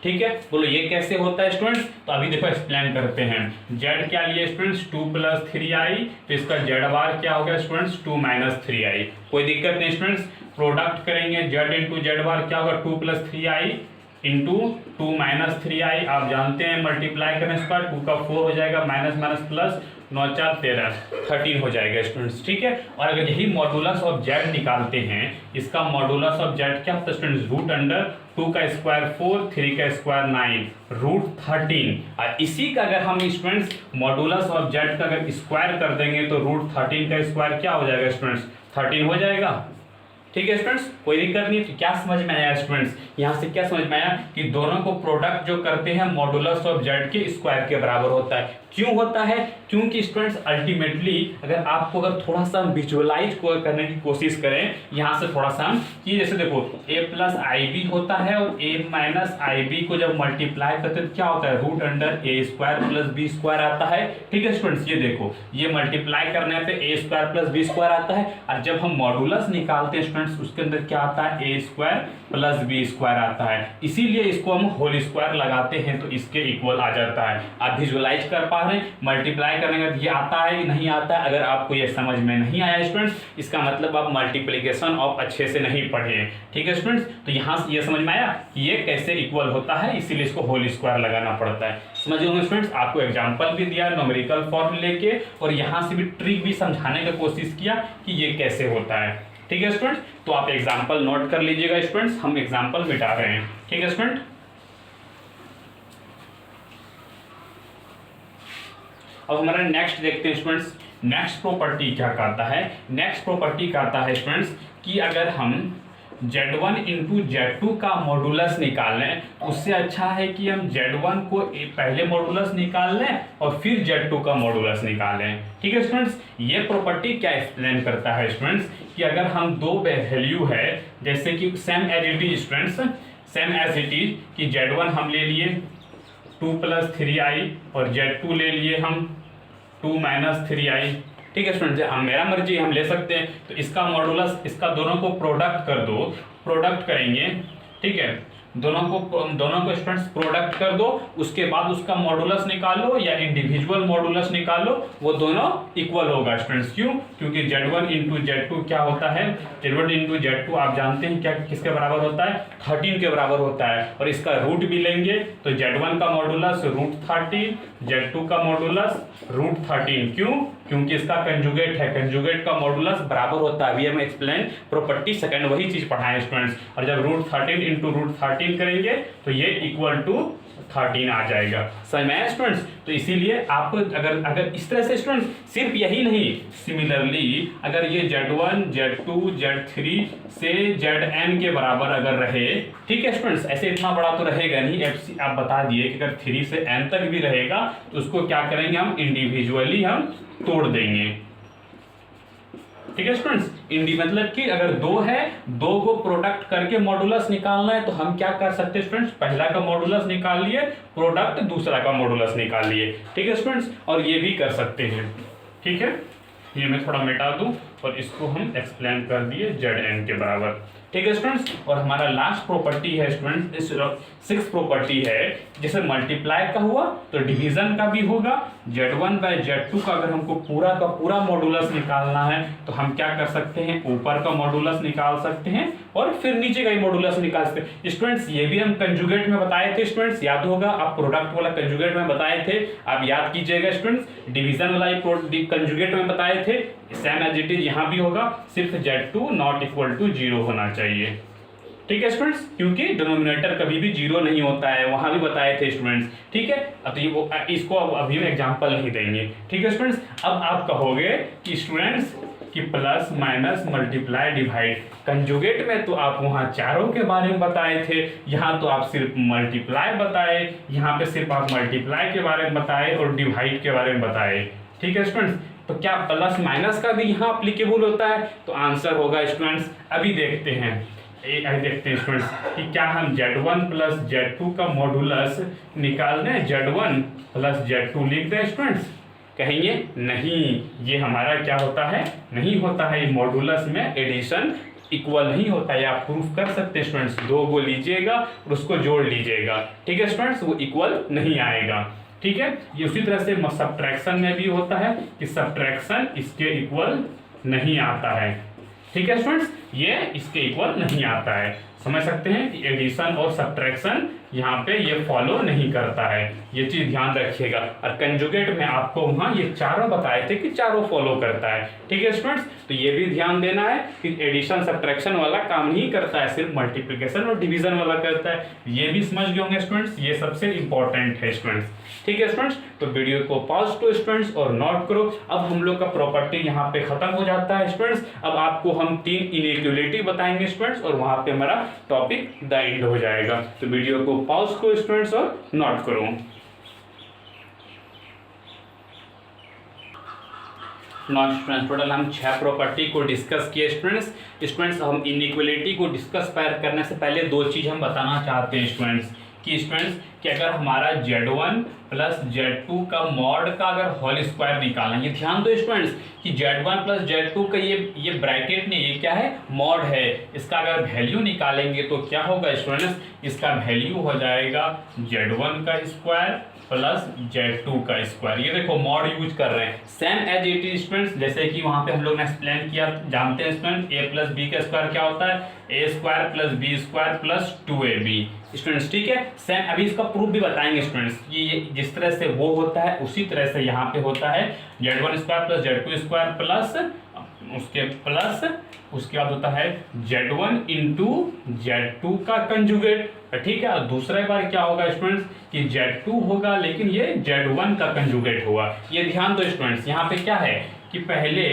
ठीक है, बोलो ये कैसे होता है स्टूडेंट्स, तो अभी देखो एक्सप्लेन करते हैं। z क्या लिए स्टूडेंट्स 2 + 3i, तो इसका z बार क्या हो गया स्टूडेंट्स 2 - 3i। कोई दिक्कत नहीं स्टूडेंट्स, प्रोडक्ट करेंगे z इंटू जेड बार क्या होगा 2 + 3i इंटू 2 - 3i, आप जानते हैं मल्टीप्लाई करने से 2 का 4 हो जाएगा, माइनस माइनस प्लस 9 × 4 = 13, 13 हो जाएगा स्टूडेंट्स। ठीक है, और अगर यही मॉडुलस ऑफ z निकालते हैं, इसका मॉडुलस ऑफ z क्या होता है स्टूडेंट्स, √2 का स्क्वायर 4, 3 का स्क्वायर 9, √13। और इसी का अगर हम स्टूडेंट्स मॉडुलस ऑफ z का अगर स्क्वायर कर देंगे तो √13 का स्क्वायर क्या हो जाएगा स्टूडेंट्स 13 हो जाएगा। ठीक है स्टूडेंट्स, कोई दिक्कत नहीं। तो क्या समझ में आया स्टूडेंट्स, यहाँ से क्या समझ में आया कि दोनों को प्रोडक्ट जो करते हैं मॉडुलस ऑफ z के स्क्वायर के बराबर होता है। क्यों होता है, क्योंकि स्टूडेंट्स अल्टीमेटली अगर आपको अगर थोड़ा सा विजुअलाइज करने की कोशिश करें, यहाँ से थोड़ा सा कि जैसे देखो a + ib होता है, और a - ib को जब मल्टीप्लाई करते हैं तो क्या होता है √a² + b² आता है। ठीक है स्टूडेंट्स, ये देखो ये मल्टीप्लाई करने पे a² + b² आता है, और जब हम मॉडुलस निकालते हैं स्टूडेंट्स उसके अंदर क्या आता है a² + b² आता है, इसीलिए इसको हम होल स्क्वायर लगाते हैं तो इसके इक्वल आ जाता है। आप विजुअलाइज कर पा रहे हैं, मल्टीप्लाई करने का ये आता है कि नहीं आता है। अगर आपको ये समझ में नहीं आया स्टूडेंट्स, इसका मतलब आप मल्टीप्लिकेशन ऑफ अच्छे से नहीं पढ़े हैं। ठीक है स्टूडेंट्स, तो यहाँ से ये समझ में आया कि ये कैसे इक्वल होता है, इसीलिए इसको होल स्क्वायर लगाना पड़ता है। समझ होंगे स्टूडेंट्स, आपको एग्जाम्पल भी दिया न्यूमेरिकल फॉर्मूले के, और यहाँ से भी ट्रिक भी समझाने की कोशिश किया कि ये कैसे होता है। ठीक है स्टूडेंट्स, तो आप एग्जाम्पल नोट कर लीजिएगा स्टूडेंट्स, हम एग्जाम्पल मिटा रहे हैं। ठीक है स्टूडेंट, अब हमारा नेक्स्ट देखते हैं स्टूडेंट्स। नेक्स्ट प्रॉपर्टी क्या कहता है, नेक्स्ट प्रॉपर्टी कहता है स्टूडेंट्स कि अगर हम z1 इंटू z2 का मॉडुलस निकाल लें, उससे अच्छा है कि हम z1 को पहले मॉडुलस निकाल लें और फिर z2 का मॉडुलस निकालें। ठीक है स्टूडेंट्स, ये प्रॉपर्टी क्या एक्सप्लेन करता है स्टूडेंट्स कि अगर हम दो वैल्यू है, जैसे कि same as it is students, same as it is कि z1 हम ले लिए 2 + 3i और z2 ले लिए हम 2 - 3i। ठीक है स्टूडेंट्स, हम मेरा मर्जी हम ले सकते हैं। तो इसका मॉडुलस, इसका दोनों को प्रोडक्ट कर दो, प्रोडक्ट करेंगे। ठीक है, दोनों को स्टूडेंट्स प्रोडक्ट कर दो, उसके बाद उसका मॉडुलस निकालो या इंडिविजुअल मॉडुलस निकालो, वो दोनों इक्वल होगा स्टूडेंट्स। क्यों, क्योंकि z1 इंटू z2 क्या होता है, z1 इंटू z2 आप जानते हैं क्या किसके बराबर होता है 13 के बराबर होता है, और इसका रूट भी लेंगे तो z1 का मॉडुलस √13, z2 का मॉडुलस √13। क्यों, क्योंकि इसका कंजुगेट है, कंजुगेट का मॉडुलस बराबर होता है। अभी हम एक्सप्लेन प्रॉपर्टी सेकंड वही चीज पढ़ाए स्टूडेंट्स, और जब √13 इंटू √13 13 करेंगे तो ये इक्वल टू 13 आ जाएगा। समझ में आया स्टूडेंट्स? तो इसीलिए आप अगर इस तरह से स्टूडेंट्स सिर्फ यही नहीं, सिमिलरली अगर ये Z1 Z2 Z3 से Zn के बराबर अगर रहे, ठीक है स्टूडेंट्स, ऐसे इतना बड़ा तो रहेगा नहीं, FC आप बता दिए कि अगर 3 से n तक भी रहेगा तो उसको क्या करेंगे हम इंडिविजुअली हम तोड़ देंगे। ठीक है स्टूडेंट्स, मतलब कि अगर 2 है, 2 को प्रोडक्ट करके मॉडुलस निकालना है तो हम क्या कर सकते हैं स्टूडेंट्स, पहला का मॉडुलस निकाल लिए, प्रोडक्ट दूसरा का मॉडुलस निकाल लिए। ठीक है स्टूडेंट्स, और ये भी कर सकते हैं। ठीक है, ये मैं थोड़ा मिटा दूं और इसको हम एक्सप्लेन कर दिए Zn के बराबर। ठीक है स्टूडेंट्स, और हमारा लास्ट प्रॉपर्टी है स्टूडेंट्स, 6th प्रॉपर्टी है, जैसे मल्टीप्लाई का हुआ तो डिवीजन का भी होगा। Z1 बाय Z2 का अगर हमको पूरा का पूरा मॉडुलस निकालना है तो हम क्या कर सकते हैं, ऊपर का मॉडुलस निकाल सकते हैं और फिर नीचे का ही मॉडुलस निकाल सकते हैं। स्टूडेंट्स ये भी हम कंजुगेट में बताए थे स्टूडेंट्स, याद होगा, आप प्रोडक्ट वाला कंजुगेट में बताए थे, आप याद कीजिएगा स्टूडेंट्स। डिवीजन वाला कंजुगेट में बताए थे, सेम एज इट इज यहाँ भी होगा, सिर्फ Z2 नॉट इक्वल टू 0 होना चाहिए। ठीक है स्टूडेंट्स, क्योंकि डिनोमिनेटर कभी भी 0 नहीं होता है, वहां भी बताए थे स्टूडेंट्स। ठीक है, तो ये वो इसको अभी हम एग्जांपल नहीं देंगे। ठीक है स्टूडेंट्स, अब आप कहोगे कि स्टूडेंट्स कि plus minus multiply divide, conjugate में तो आप वहां चारों के बारे में बताए थे, यहाँ तो आप सिर्फ मल्टीप्लाई बताए, यहाँ पे सिर्फ आप मल्टीप्लाई के बारे में बताए और डिवाइड के बारे में बताए। ठीक है स्टूडेंट्स, तो क्या प्लस माइनस का भी यहाँ अप्लीकेबल होता है? तो आंसर होगा स्टूडेंट्स, अभी देखते हैं स्टूडेंट्स कि क्या हम Z1 प्लस Z2 का मॉडुलस निकाल दें, Z1 प्लस Z2 लिख दें स्टूडेंट्स? कहेंगे नहीं, ये हमारा क्या होता है, नहीं होता है, ये मॉडुलस में एडिशन इक्वल नहीं होता है। आप प्रूफ कर सकते हैं स्टूडेंट्स, 2 को लीजिएगा और उसको जोड़ लीजिएगा। ठीक है स्टूडेंट्स, वो इक्वल नहीं आएगा। ठीक है, ये उसी तरह से सब्ट्रैक्शन में भी होता है कि सब्ट्रैक्शन इसके इक्वल नहीं आता है। ठीक है स्टूडेंट्स, ये इसके इक्वल नहीं आता है। समझ सकते हैं कि एडिशन और सब्ट्रैक्शन यहाँ पे ये फॉलो नहीं करता है, ये चीज ध्यान रखिएगा। और कंजुगेट में आपको वहाँ ये चारों बताए थे कि चारों फॉलो करता है। ठीक है स्टूडेंट्स, तो ये भी ध्यान देना है कि एडिशन सब्ट्रैक्शन वाला काम नहीं करता है, सिर्फ मल्टीप्लिकेशन और डिवीजन वाला करता है। ये भी समझ गए होंगे स्टूडेंट्स, ये सबसे इंपॉर्टेंट है स्टूडेंट्स। ठीक है स्टूडेंट्स, तो वीडियो को पॉज करो स्टूडेंट्स और नोट करो। अब हम लोग का प्रॉपर्टी यहाँ पे खत्म हो जाता है स्टूडेंट्स। अब आपको हम 3 इनइक्वालिटी बताएंगे स्टूडेंट्स और वहां पे हमारा टॉपिक द एंड हो जाएगा। तो वीडियो को पॉज करो स्टूडेंट्स और नोट करो। स्टूडेंट्स, टोटल हम 6 प्रॉपर्टी को डिस्कस किए स्टूडेंट्स। हम इनइक्वालिटी को डिस्कस करने से पहले 2 चीज हम बताना चाहते हैं स्टूडेंट्स कि अगर हमारा Z1 प्लस Z2 का मॉड का अगर होल स्क्वायर निकालना, ये ध्यान दो स्टूडेंट्स कि Z1 प्लस Z2 का ये ब्रैकेट नहीं, ये क्या है, मॉड है। इसका अगर वैल्यू निकालेंगे तो क्या होगा स्टूडेंट्स, इसका वैल्यू हो जाएगा Z1 का स्क्वायर प्लस Z2 का स्क्वायर। ये देखो मॉड यूज कर रहे हैं, same as it is students, जैसे कि वहां पे हम लोग ने एक्सप्लेन किया, जानते हैं स्टूडेंट a प्लस बी का स्क्वायर क्या होता है, a square plus b square plus 2ab students. ठीक है, सेम अभी इसका प्रूफ भी बताएंगे स्टूडेंट्स। ये जिस तरह से वो होता है उसी तरह से यहाँ पे होता है, Z1 square plus Z2 square plus उसके बाद होता है Z1 इंटू Z2 का कंजुगेट। ठीक है, और दूसरा बार क्या होगा स्टूडेंट्स कि Z2 होगा लेकिन ये Z1 का कंजुगेट होगा। ये ध्यान दो स्टूडेंट्स, यहाँ पे क्या है कि पहले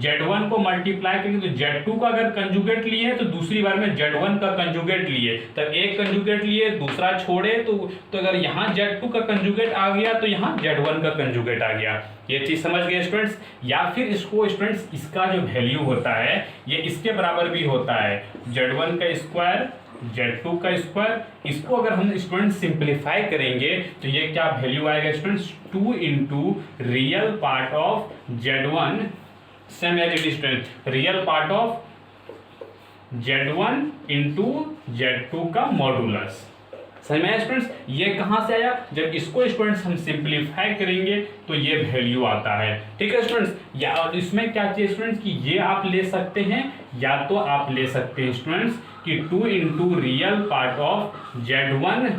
Z1 को मल्टीप्लाई करेंगे तो Z2 का अगर कंजुगेट लिए तो दूसरी बार में Z1 का कंजुगेट लिए, तब एक कंजुगेट लिए दूसरा छोड़े तो अगर यहाँ Z2 का कंजुगेट आ गया तो यहाँ Z1 का कंजुगेट आ गया। ये चीज समझ गए स्टूडेंट्स? या फिर इसको स्टूडेंट्स, इसका जो वैल्यू होता है ये इसके बराबर भी होता है, Z1 का स्क्वायर Z2 का स्क्वायर। इसको अगर हम स्टूडेंट सिंप्लीफाई करेंगे तो ये क्या वैल्यू आएगा students, 2 into real part of Z1, same as it is student, real part of Z1 into Z2 का मॉडुलस। समझ में आया स्टूडेंट्स? ये कहाँ से आया, जब इसको स्टूडेंट्स हम सिंप्लीफाई करेंगे तो ये वैल्यू आता है। ठीक है स्टूडेंट्स, या और इसमें क्या चाहिए स्टूडेंट्स कि ये आप ले सकते हैं या तो आप ले सकते हैं स्टूडेंट्स कि 2 into real part of Z1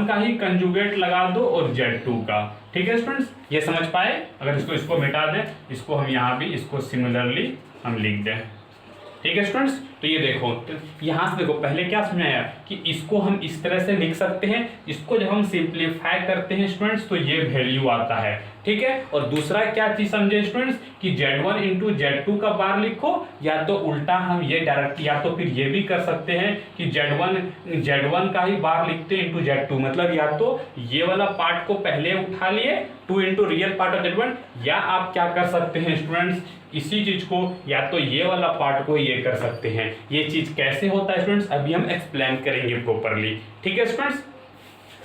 का ही कंजुगेट लगा दो और Z2 का। ठीक है स्टूडेंट्स, ये समझ पाए? अगर इसको मिटा दें, इसको हम यहाँ भी इसको सिमिलरली हम लिख दें। ठीक है स्टूडेंट्स। तो ये देखो, तो यहाँ से देखो पहले क्या समझाया कि इसको हम इस तरह से लिख सकते हैं, इसको जब हम सिंप्लीफाई करते हैं स्टूडेंट्स तो ये वैल्यू आता है, ठीक है। और दूसरा क्या चीज समझे स्टूडेंट्स कि Z1 इंटू Z2 का बार लिखो, या तो उल्टा हम ये डायरेक्ट, या तो फिर ये भी कर सकते हैं कि Z1 का ही बार लिखते हैं इंटू Z2, मतलब या तो ये वाला पार्ट को पहले उठा लिए 2 into real part of Z1, या आप क्या कर सकते हैं स्टूडेंट्स इसी चीज को, या तो ये वाला पार्ट को ये कर सकते हैं। ये चीज कैसे होता है स्टूडेंट्स अभी हम एक्सप्लेन करेंगे प्रॉपरली, ठीक है स्टूडेंट्स।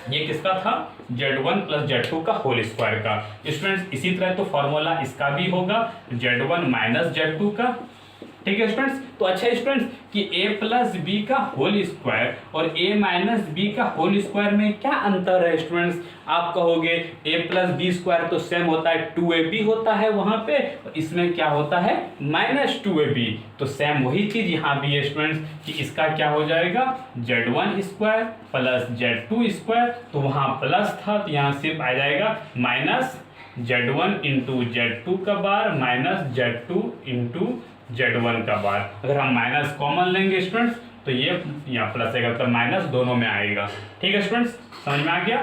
ये किसका था, Z1 प्लस Z2 का होल स्क्वायर का। स्टूडेंट्स इसी तरह तो फॉर्मूला इसका भी होगा Z1 माइनस Z2 का, ठीक है स्टूडेंट्स। तो अच्छा स्टूडेंट्स कि a प्लस बी का होल स्क्वायर और a माइनस बी का होल स्क्वायर में क्या अंतर है स्टूडेंट्स। आप कहोगे a प्लस बी स्क्वायर तो सेम होता है 2ab होता है वहां पे, इसमें क्या होता है माइनस 2ab, तो सेम वही चीज यहाँ भी है स्टूडेंट्स कि इसका क्या हो जाएगा Z1 square plus Z2 square, तो वहां प्लस था तो यहाँ सिर्फ आ जाएगा माइनस Z1 इंटू Z2 का बार माइनस Z2 इंटू Z1 का बार। अगर हम माइनस कॉमन लेंगे स्टूडेंट्स तो ये यहाँ प्लस आएगा, तो माइनस दोनों में आएगा, ठीक है स्टूडेंट्स। समझ में आ गया,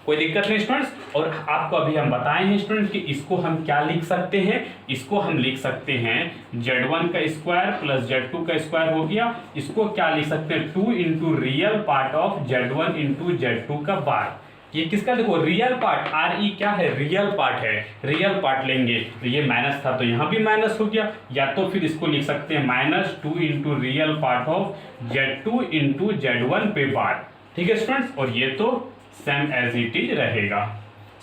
कोई दिक्कत नहीं स्टूडेंट्स। और आपको अभी हम बताए हैं स्टूडेंट्स कि इसको हम क्या लिख सकते हैं, इसको हम लिख सकते हैं Z1 का स्क्वायर प्लस Z2 का स्क्वायर हो गया, इसको क्या लिख सकते हैं 2 into real part of Z1 into Z2 का बार। ये किसका देखो रियल पार्ट, RE क्या है रियल पार्ट है, रियल पार्ट लेंगे तो ये माइनस था तो यहाँ भी माइनस हो गया, या तो फिर इसको लिख सकते हैं minus 2 into real part of Z2 into Z1 पे बार, ठीक है स्टूडेंट्स। और ये तो सेम एज इट इज रहेगा,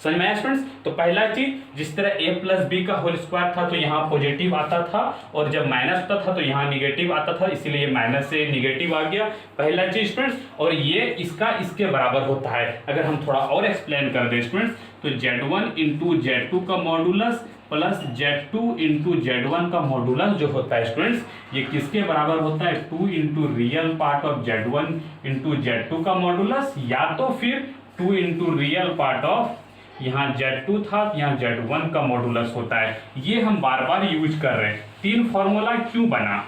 समझ में आया स्टूडेंट्स। तो पहला चीज जिस तरह a प्लस बी का होल स्क्वायर था तो यहाँ पॉजिटिव आता था, और जब माइनस होता था तो यहाँ निगेटिव आता था, इसीलिए माइनस से निगेटिव आ गया, पहला चीज स्टूडेंट्स। और ये इसका इसके बराबर होता है। अगर हम थोड़ा और एक्सप्लेन कर दें स्टूडेंट्स तो Z1 इंटू Z2 का modulus plus Z2 into Z1 का मॉडुलस जो होता है स्टूडेंट्स ये किसके बराबर होता है 2 into real part of Z1 into Z2 का मॉडुलस, या तो फिर 2 इंटू रियल पार्ट ऑफ यहाँ Z2 था यहाँ Z1 का मॉडुलस होता है। ये हम बार बार यूज कर रहे हैं। 3 फॉर्मूला क्यों बना,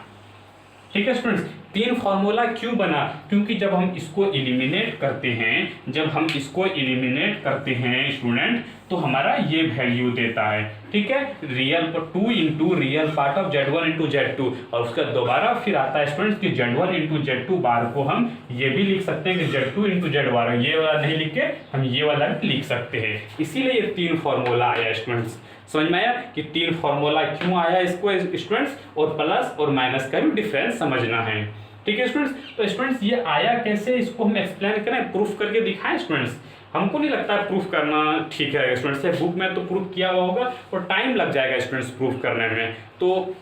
ठीक है स्टूडेंट्स, 3 फॉर्मूला क्यों बना, क्योंकि जब हम इसको एलिमिनेट करते हैं, जब हम इसको एलिमिनेट करते हैं स्टूडेंट तो हमारा ये वैल्यू देता है, ठीक है, real 2 into real part of Z1 into Z2, और उसका दोबारा फिर आता है स्टूडेंट्स कि Z1 इंटू Z2 बार को हम ये भी लिख सकते हैं कि Z2 इंटू Z बार, ये वाला नहीं लिख के हम ये वाला भी लिख सकते हैं, इसीलिए ये 3 फॉर्मूला आया स्टूडेंट्स। समझ में आया कि 3 फॉर्मूला क्यों आया इसको स्टूडेंट्स, और प्लस और माइनस का भी डिफरेंस समझना है, ठीक है स्टूडेंट्स। तो स्टूडेंट्स ये आया कैसे, इसको हम एक्सप्लेन करें, प्रूफ करके दिखाएं स्टूडेंट्स। हमको नहीं लगता प्रूफ करना ठीक है स्टूडेंट्स, से बुक में तो प्रूफ किया हुआ होगा और टाइम लग जाएगा स्टूडेंट्स प्रूफ करने में, तो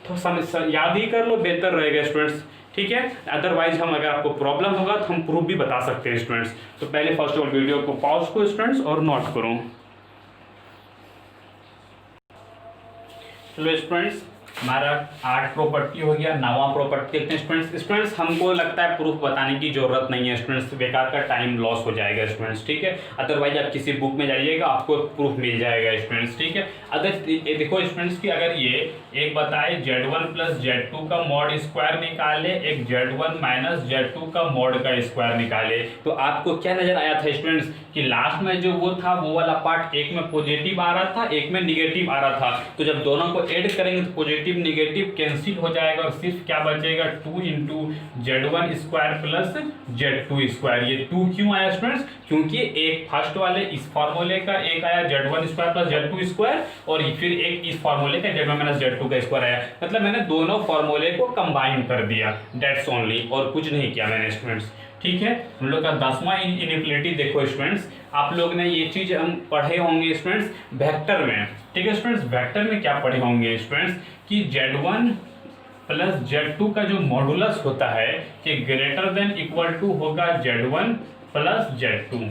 याद ही कर लो बेहतर रहेगा स्टूडेंट्स, ठीक है। अदरवाइज हम अगर आपको प्रॉब्लम होगा तो हम प्रूफ भी बता सकते हैं स्टूडेंट्स। तो पहले फर्स्ट ऑफ वीडियो को पॉज करो स्टूडेंट्स और नोट करो। चलो स्टूडेंट्स हमारा 8 प्रॉपर्टी हो गया, 9वां प्रॉपर्टी देखते हैं स्टूडेंट्स। स्टूडेंट्स हमको लगता है प्रूफ बताने की जरूरत नहीं है स्टूडेंट्स, बेकार का टाइम लॉस हो जाएगा स्टूडेंट्स, ठीक है। अदरवाइज आप किसी बुक में जाइएगा आपको प्रूफ मिल जाएगा स्टूडेंट्स, ठीक है। अगर देखो स्टूडेंट्स की अगर ये एक बताए Z1 प्लस Z2 का मॉड स्क्वायर निकाले, एक Z1 माइनस Z2 का मॉड का स्क्वायर निकाले, तो आपको क्या नजर आया था स्टूडेंट्स कि लास्ट में जो वो था वो वाला पार्ट एक में पॉजिटिव आ रहा था एक में निगेटिव आ रहा था, तो जब दोनों को ऐड करेंगे तो पॉजिटिव निगेटिव कैंसिल हो जाएगा और सिर्फ क्या बचेगा 2 into Z1 square plus Z2 square. ये 2 क्यों आया स्टूडेंट्स, क्योंकि एक फर्स्ट वाले इस फॉर्मूले का एक आया Z1 square plus Z2 square और फिर एक इस फॉर्मूले का Z1 माइनस Z2 का स्क्वायर आया, मतलब मैंने दोनों फॉर्मूले को कंबाइन कर दिया, दैट्स ओनली, और कुछ नहीं किया मैंने स्टूडेंट्स, ठीक है। हम लोग का 10वां इनइक्वालिटी देखो स्टूडेंट्स, आप लोग ने ये चीज हम पढ़े होंगे स्टूडेंट्स वेक्टर में, ठीक है स्टूडेंट्स। वेक्टर में क्या पढ़े होंगे स्टूडेंट्स कि Z1 प्लस Z2 का जो मॉडुलस होता है कि ग्रेटर देन इक्वल टू होगा Z1 प्लस Z2,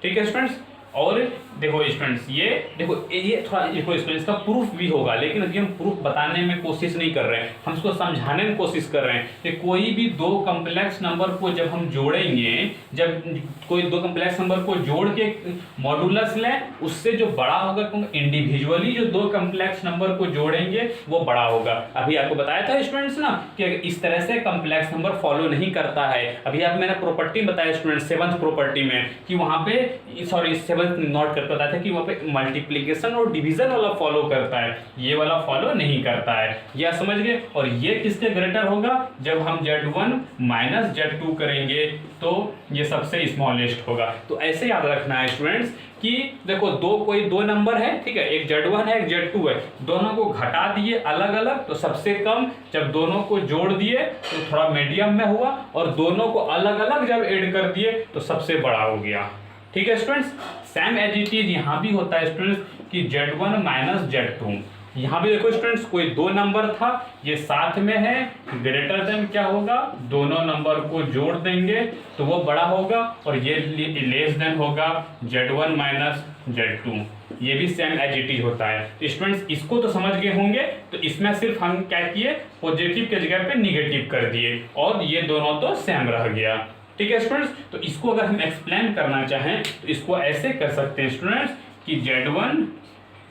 ठीक है स्टूडेंट्स। और देखो स्टूडेंट्स ये देखो ये थोड़ा देखो स्टूडेंट्स का प्रूफ भी होगा, लेकिन अभी हम प्रूफ बताने में कोशिश नहीं कर रहे हैं, हम इसको समझाने में कोशिश कर रहे हैं कि कोई भी दो कॉम्प्लेक्स नंबर को जब हम जोड़ेंगे, जब कोई दो कॉम्प्लेक्स नंबर को जोड़ के मॉडुलस लें, उससे जो बड़ा होगा, क्योंकि इंडिविजुअली जो दो कॉम्प्लेक्स नंबर को जोड़ेंगे वो बड़ा होगा। अभी आपको बताया था स्टूडेंट्स ना कि इस तरह से कॉम्प्लेक्स नंबर फॉलो नहीं करता है। अभी आप मैंने प्रॉपर्टी बताया स्टूडेंट्स 7th प्रॉपर्टी में कि वहां पे सॉरी 7th नोट कर बताया था कि वहां पे मल्टीप्लिकेशन और डिवीजन वाला फॉलो करता है, ये वाला फॉलो नहीं करता है। यह समझ गए। और ये किसके ग्रेटर होगा, जब हम Z1 माइनस Z2 करेंगे तो ये सबसे स्मॉलेस्ट होगा। तो ऐसे याद रखना है स्टूडेंट्स कि देखो कोई दो नंबर है, ठीक है, एक Z1 है एक Z2 है, दोनों को घटा दिए अलग अलग तो सबसे कम, जब दोनों को जोड़ दिए तो थोड़ा मीडियम में हुआ, और दोनों को अलग अलग जब ऐड कर दिए तो सबसे बड़ा हो गया। ठीक है students, same as it is यहाँ भी होता है स्टूडेंट्स कि Z1 माइनस Z2। यहाँ भी देखो स्टूडेंट्स कोई दो नंबर था, ये साथ में है, ग्रेटर देन क्या होगा, दोनों नंबर को जोड़ देंगे तो वो बड़ा होगा, और ये लेस देन होगा Z1 माइनस Z2। ये भी सेम एज इट इज होता है। तो स्टूडेंट्स इसको तो समझ गए होंगे। तो इसमें सिर्फ हम क्या किए, पॉजिटिव के जगह पे निगेटिव कर दिए, और ये दोनों तो सेम रह गया। ठीक है स्टूडेंट्स, तो इसको अगर हम एक्सप्लेन करना चाहें तो इसको ऐसे कर सकते हैं स्टूडेंट्स कि Z1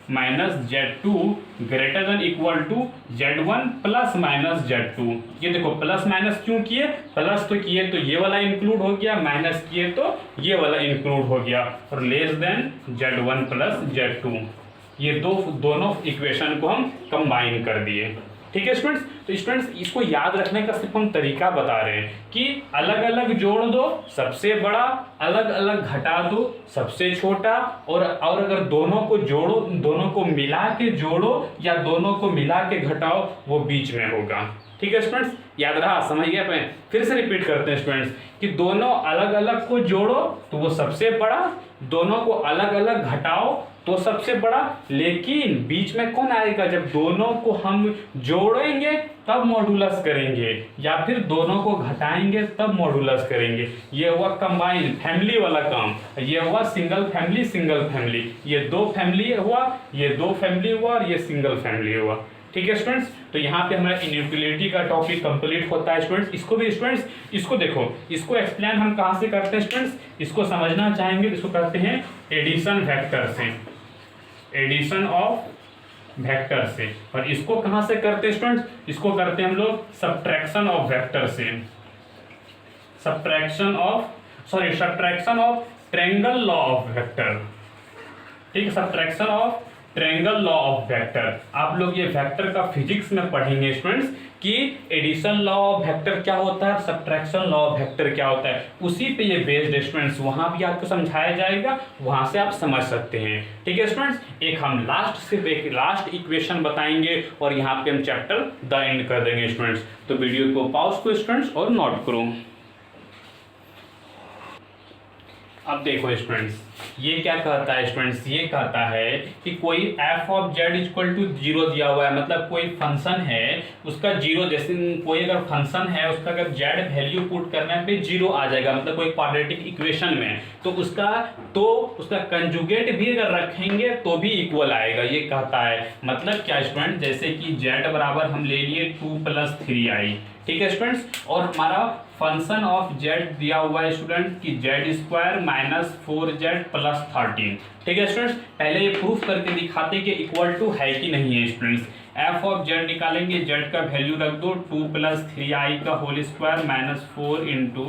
minus Z2 greater than equal to Z1 plus minus Z2। ये देखो प्लस माइनस क्यों किए, प्लस तो किए तो ये वाला इंक्लूड हो गया, माइनस किए तो ये वाला इंक्लूड हो गया, और less than Z1 plus Z2। ये दोनों इक्वेशन को हम कंबाइन कर दिए। ठीक है स्टूडेंट्स, तो स्टूडेंट्स इसको याद रखने का सिर्फ हम तरीका बता रहे हैं कि अलग अलग जोड़ दो सबसे बड़ा, अलग अलग घटा दो सबसे छोटा, और अगर दोनों को जोड़ो, दोनों को मिला के जोड़ो या दोनों को मिला के घटाओ, वो बीच में होगा। ठीक है स्टूडेंट्स, याद रहा, समझ गए अपने। फिर से रिपीट करते हैं स्टूडेंट्स कि दोनों अलग अलग को जोड़ो तो वो सबसे बड़ा, दोनों को अलग अलग घटाओ तो सबसे बड़ा, लेकिन बीच में कौन आएगा, जब दोनों को हम जोड़ेंगे तब मॉडुलस करेंगे, या फिर दोनों को घटाएंगे तब मॉडुलस करेंगे। ये हुआ कंबाइन फैमिली वाला काम, ये हुआ सिंगल फैमिली, ये दो फैमिली हुआ, ये दो फैमिली हुआ, और ये सिंगल फैमिली हुआ। ठीक है स्टूडेंट्स, तो यहाँ पे हमारा इनइक्वालिटी का टॉपिक कंप्लीट होता है स्टूडेंट्स। इसको भी स्टूडेंट्स इसको देखो, इसको एक्सप्लेन हम कहाँ से करते हैं स्टूडेंट्स, इसको समझना चाहेंगे तो इसको करते हैं एडिशन वेक्टर से, एडिशन ऑफ वेक्टर से। और इसको कहाँ से करते हैं स्टूडेंट्स, इसको करते हैं हम लोग सब्ट्रैक्शन ऑफ वेक्टर से, subtraction of triangle law of vector. ठीक है, subtraction of triangle law of vector. आप लोग ये वेक्टर का फिजिक्स में पढ़ेंगे स्टूडेंट्स कि एडिशन लॉ ऑफ वेक्टर क्या होता है, सब्ट्रैक्शन लॉ ऑफ वेक्टर क्या होता है, उसी पे ये बेस्ड स्टूडेंट्स, वहां भी आपको समझाया जाएगा, वहां से आप समझ सकते हैं। ठीक है स्टूडेंट्स, एक हम सिर्फ एक लास्ट इक्वेशन बताएंगे और यहाँ पे हम चैप्टर द एंड कर देंगे स्टूडेंट्स। तो वीडियो को पॉज करो स्टूडेंट्स और नोट करो। अब देखो स्टूडेंट्स, ये क्या कहता है स्टूडेंट्स, ये कहता है कि कोई f of z equal to 0 दिया हुआ है, मतलब कोई फंक्शन है उसका 0, जैसे कोई अगर फंक्शन है उसका अगर z वैल्यू पुट करने पे 0 आ जाएगा, मतलब कोई क्वाड्रेटिक इक्वेशन में, तो उसका कंजुगेट भी अगर रखेंगे तो भी इक्वल आएगा, ये कहता है। मतलब क्या स्टूडेंट, जैसे कि z बराबर हम ले लिए 2 + 3i। ठीक है स्टूडेंट्स, और हमारा फंक्शन ऑफ z दिया हुआ है स्टूडेंट कि z² माइनस 4z प्लस 13। ठीक है स्टूडेंट्स, पहले ये प्रूफ करके दिखाते कि इक्वल टू है कि नहीं है स्टूडेंट्स। f ऑफ z निकालेंगे, z का वैल्यू रख दो 2 + 3i का whole square minus 4 into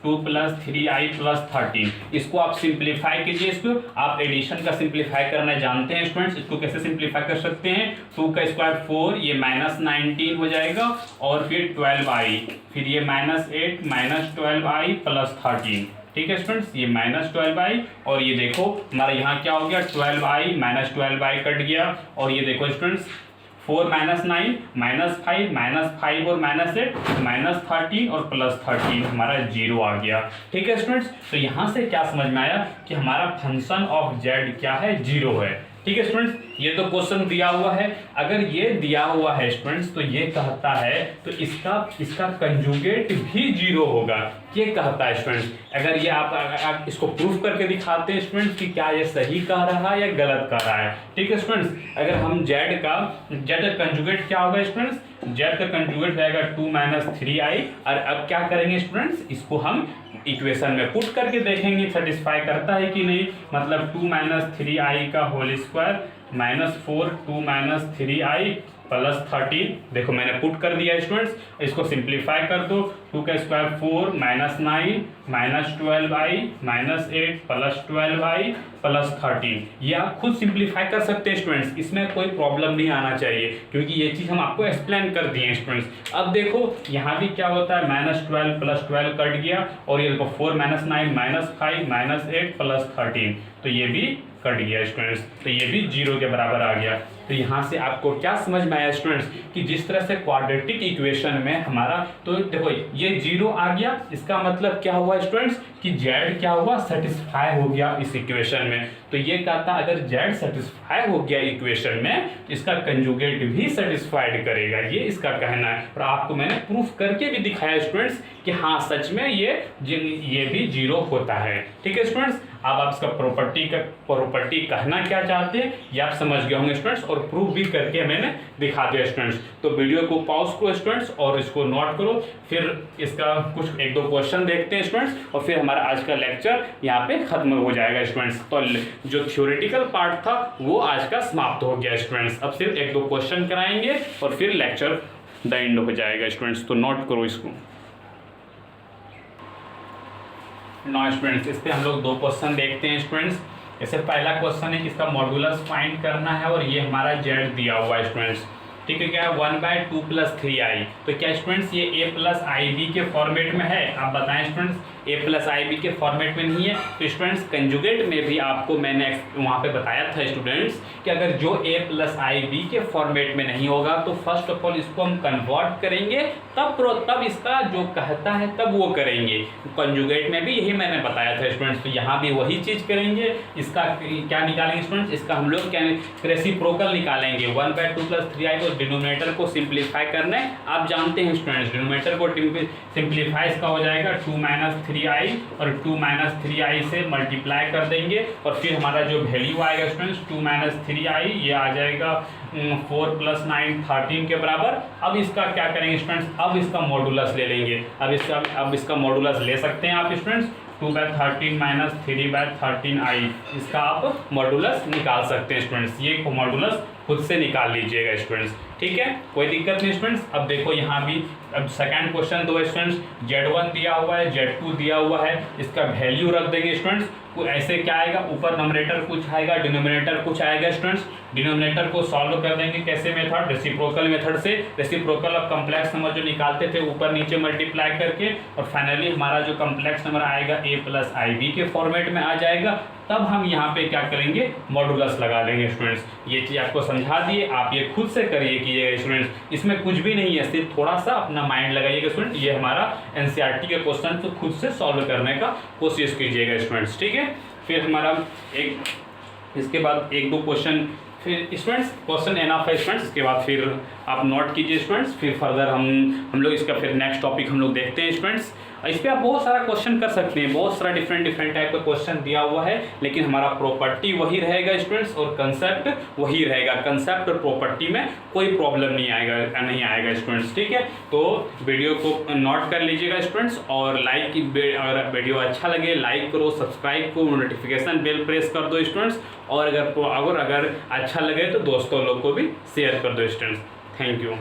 2 + 3i + 13। इसको आप सिंप्लीफाई कीजिए, इसको आप एडिशन का सिंप्लीफाई करना जानते हैं स्टूडेंट्स। इसको कैसे सिंप्लीफाई कर सकते हैं, 2 का स्क्वायर 4, ये -19 हो जाएगा, और फिर 12i, फिर ये -8 -12i + 13। ठीक है स्टूडेंट्स, ये -12i, और ये देखो हमारा यहाँ क्या हो गया, 12i -12i कट गया, और ये देखो स्टूडेंट्स 4 - 9 -5 और -8 -13 और +13 हमारा 0 आ गया। ठीक है स्टूडेंट्स, तो यहाँ से क्या समझ में आया कि हमारा फंक्शन ऑफ z क्या है, 0 है। ठीक है स्टूडेंट्स, ये तो क्वेश्चन दिया हुआ है, अगर ये दिया हुआ है स्टूडेंट्स तो ये कहता है तो इसका कंजुगेट भी 0 होगा। ये कहता है स्टूडेंट्स। अगर ये आप इसको प्रूफ करके दिखाते हैं स्टूडेंट्स कि क्या ये सही कह रहा है या गलत कह रहा है। ठीक है स्टूडेंट्स, अगर हम जेड का कंजुगेट क्या होगा स्टूडेंट्स, जेड का कंजुगेट रहेगा 2 - 3i। और अब क्या करेंगे स्टूडेंट्स, इसको हम इक्वेशन में पुट करके देखेंगे सेटिस्फाई करता है कि नहीं। मतलब 2 - 3i का होल स्क्वायर -4 2 - 3i प्लस 13। देखो मैंने पुट कर दिया स्टूडेंट्स, इसको सिंप्लीफाई कर दो। 2 का square 4 -9 -12i -8 plus 12i plus 13। ये आप खुद सिंप्लीफाई कर सकते हैं स्टूडेंट्स, इसमें कोई प्रॉब्लम नहीं आना चाहिए क्योंकि ये चीज़ हम आपको एक्सप्लेन कर दिए हैं स्टूडेंट्स। अब देखो यहाँ भी क्या होता है, -12 प्लस 12 कट गया और ये देखो 4 - 9 -5 -8 प्लस 13, तो ये भी कट गया स्टूडेंट्स, तो ये भी 0 के बराबर आ गया। तो यहाँ से आपको क्या समझ में आया स्टूडेंट्स कि जिस तरह से क्वाड्रेटिक इक्वेशन में हमारा, तो देखो ये 0 आ गया, इसका मतलब क्या हुआ स्टूडेंट्स कि जेड क्या हुआ, सेटिस्फाई हो गया इस इक्वेशन में। तो ये कहता है अगर जेड सेटिस्फाई हो गया इक्वेशन में तो इसका कंजुगेट भी सेटिस्फाइड करेगा, ये इसका कहना है। और आपको मैंने प्रूफ करके भी दिखाया स्टूडेंट्स कि हाँ सच में ये भी 0 होता है। ठीक है स्टूडेंट्स, अब आप इसका प्रॉपर्टी कहना क्या चाहते हैं ये आप समझ गए होंगे स्टूडेंट्स, और प्रूफ भी करके मैंने दिखा दिया स्टूडेंट्स। तो वीडियो को पॉज करो स्टूडेंट्स और इसको नोट करो, फिर इसका कुछ 1-2 क्वेश्चन देखते हैं स्टूडेंट्स, और फिर हमारा आज का लेक्चर यहाँ पे खत्म हो जाएगा स्टूडेंट्स। तो जो थ्योरेटिकल पार्ट था वो आज का समाप्त हो गया स्टूडेंट्स। अब सिर्फ 1-2 क्वेश्चन कराएंगे और फिर लेक्चर द एंड हो जाएगा स्टूडेंट्स। तो नोट करो इसको। नौ स्टूडेंट्स, इस पे हम लोग 2 क्वेश्चन देखते हैं स्टूडेंट्स। जैसे पहला क्वेश्चन है कि इसका मॉडुलस फाइंड करना है और ये हमारा जेड दिया हुआ है स्टूडेंट्स। ठीक है, क्या है 1/2 + 3i। तो क्या स्टूडेंट्स ये a + ib के फॉर्मेट में है, आप बताएं स्टूडेंट्स। a + ib के फॉर्मेट में नहीं है तो स्टूडेंट्स कंजुगेट में भी आपको मैंने वहाँ पे बताया था स्टूडेंट्स कि अगर जो a + ib के फॉर्मेट में नहीं होगा तो फर्स्ट ऑफ ऑल इसको हम कन्वर्ट करेंगे, तब इसका जो कहता है तब वो करेंगे। कंजुगेट में भी यही मैंने बताया था स्टूडेंट्स, तो यहाँ भी वही चीज़ करेंगे। इसका क्या निकालेंगे स्टूडेंट्स, इसका हम लोग क्या रेसिप्रोकल निकालेंगे। 1/2 + 3i को डिनोमिनेटर को सिंप्लीफाई करना है, आप जानते हैं स्टूडेंट्स डिनोमिनेटर को सिंप्लीफाई इसका हो जाएगा 2 - 3i और 2 - 3i से मल्टीप्लाई कर देंगे और फिर हमारा जो वैल्यू आएगा स्टूडेंट्स 2 - 3i ये आ जाएगा 4 + 9 13 के बराबर। अब इसका क्या करेंगे स्टूडेंट्स, अब इसका मॉडुलस ले लेंगे। अब इसका मॉडुलस ले सकते हैं आप स्टूडेंट्स, 2/13 - 3/13i, इसका आप मॉडुलस निकाल सकते हैं स्टूडेंट्स। ये मॉडुलस खुद से निकाल लीजिएगा स्टूडेंट्स। ठीक है, कोई दिक्कत नहीं स्टूडेंट्स। अब देखो यहाँ भी अब सेकंड क्वेश्चन दो स्टूडेंट्स, Z1 दिया हुआ है, Z2 दिया हुआ है, इसका वैल्यू रख देंगे स्टूडेंट्स। ऐसे क्या आएगा, ऊपर नंबरेटर कुछ आएगा, डिनोमिनेटर कुछ आएगा स्टूडेंट्स। डिनोमिनेटर को सॉल्व कर देंगे कैसे मेथड, रेसिप्रोकल मेथड से। रेसिप्रोकल ऑफ कम्प्लेक्स नंबर जो निकालते थे ऊपर नीचे मल्टीप्लाई करके, और फाइनली हमारा जो कम्प्लेक्स नंबर आएगा a + ib के फॉर्मेट में आ जाएगा। तब हम यहाँ पे क्या करेंगे, मॉडुलस लगा लेंगे स्टूडेंट्स। ये चीज़ आपको समझा दिए, आप ये खुद से करिए कीजिएगा स्टूडेंट्स, इसमें कुछ भी नहीं है, सिर्फ थोड़ा सा अपना माइंड लगाइएगा स्टूडेंट। ये हमारा NCERT के क्वेश्चन तो खुद से सॉल्व करने का कोशिश कीजिएगा स्टूडेंट्स। ठीक है, फिर हमारा इसके बाद 1-2 क्वेश्चन फिर स्टूडेंट्स क्वेश्चन एनफ है स्टूडेंट्स। इसके बाद फिर आप नोट कीजिए स्टूडेंट्स, फिर फर्दर हम लोग इसका फिर नेक्स्ट टॉपिक हम लोग देखते हैं स्टूडेंट्स। इस पर आप बहुत सारा क्वेश्चन कर सकते हैं, बहुत सारा डिफरेंट टाइप का क्वेश्चन दिया हुआ है, लेकिन हमारा प्रॉपर्टी वही रहेगा स्टूडेंट्स और कंसेप्ट वही रहेगा। कंसेप्ट और प्रॉपर्टी में कोई प्रॉब्लम नहीं आएगा स्टूडेंट्स। ठीक है, तो वीडियो को नोट कर लीजिएगा स्टूडेंट्स, और अगर वीडियो अच्छा लगे लाइक करो, सब्सक्राइब करो, नोटिफिकेशन बेल प्रेस कर दो स्टूडेंट्स, और अगर अच्छा लगे तो दोस्तों लोग को भी शेयर कर दो स्टूडेंट्स। Thank you.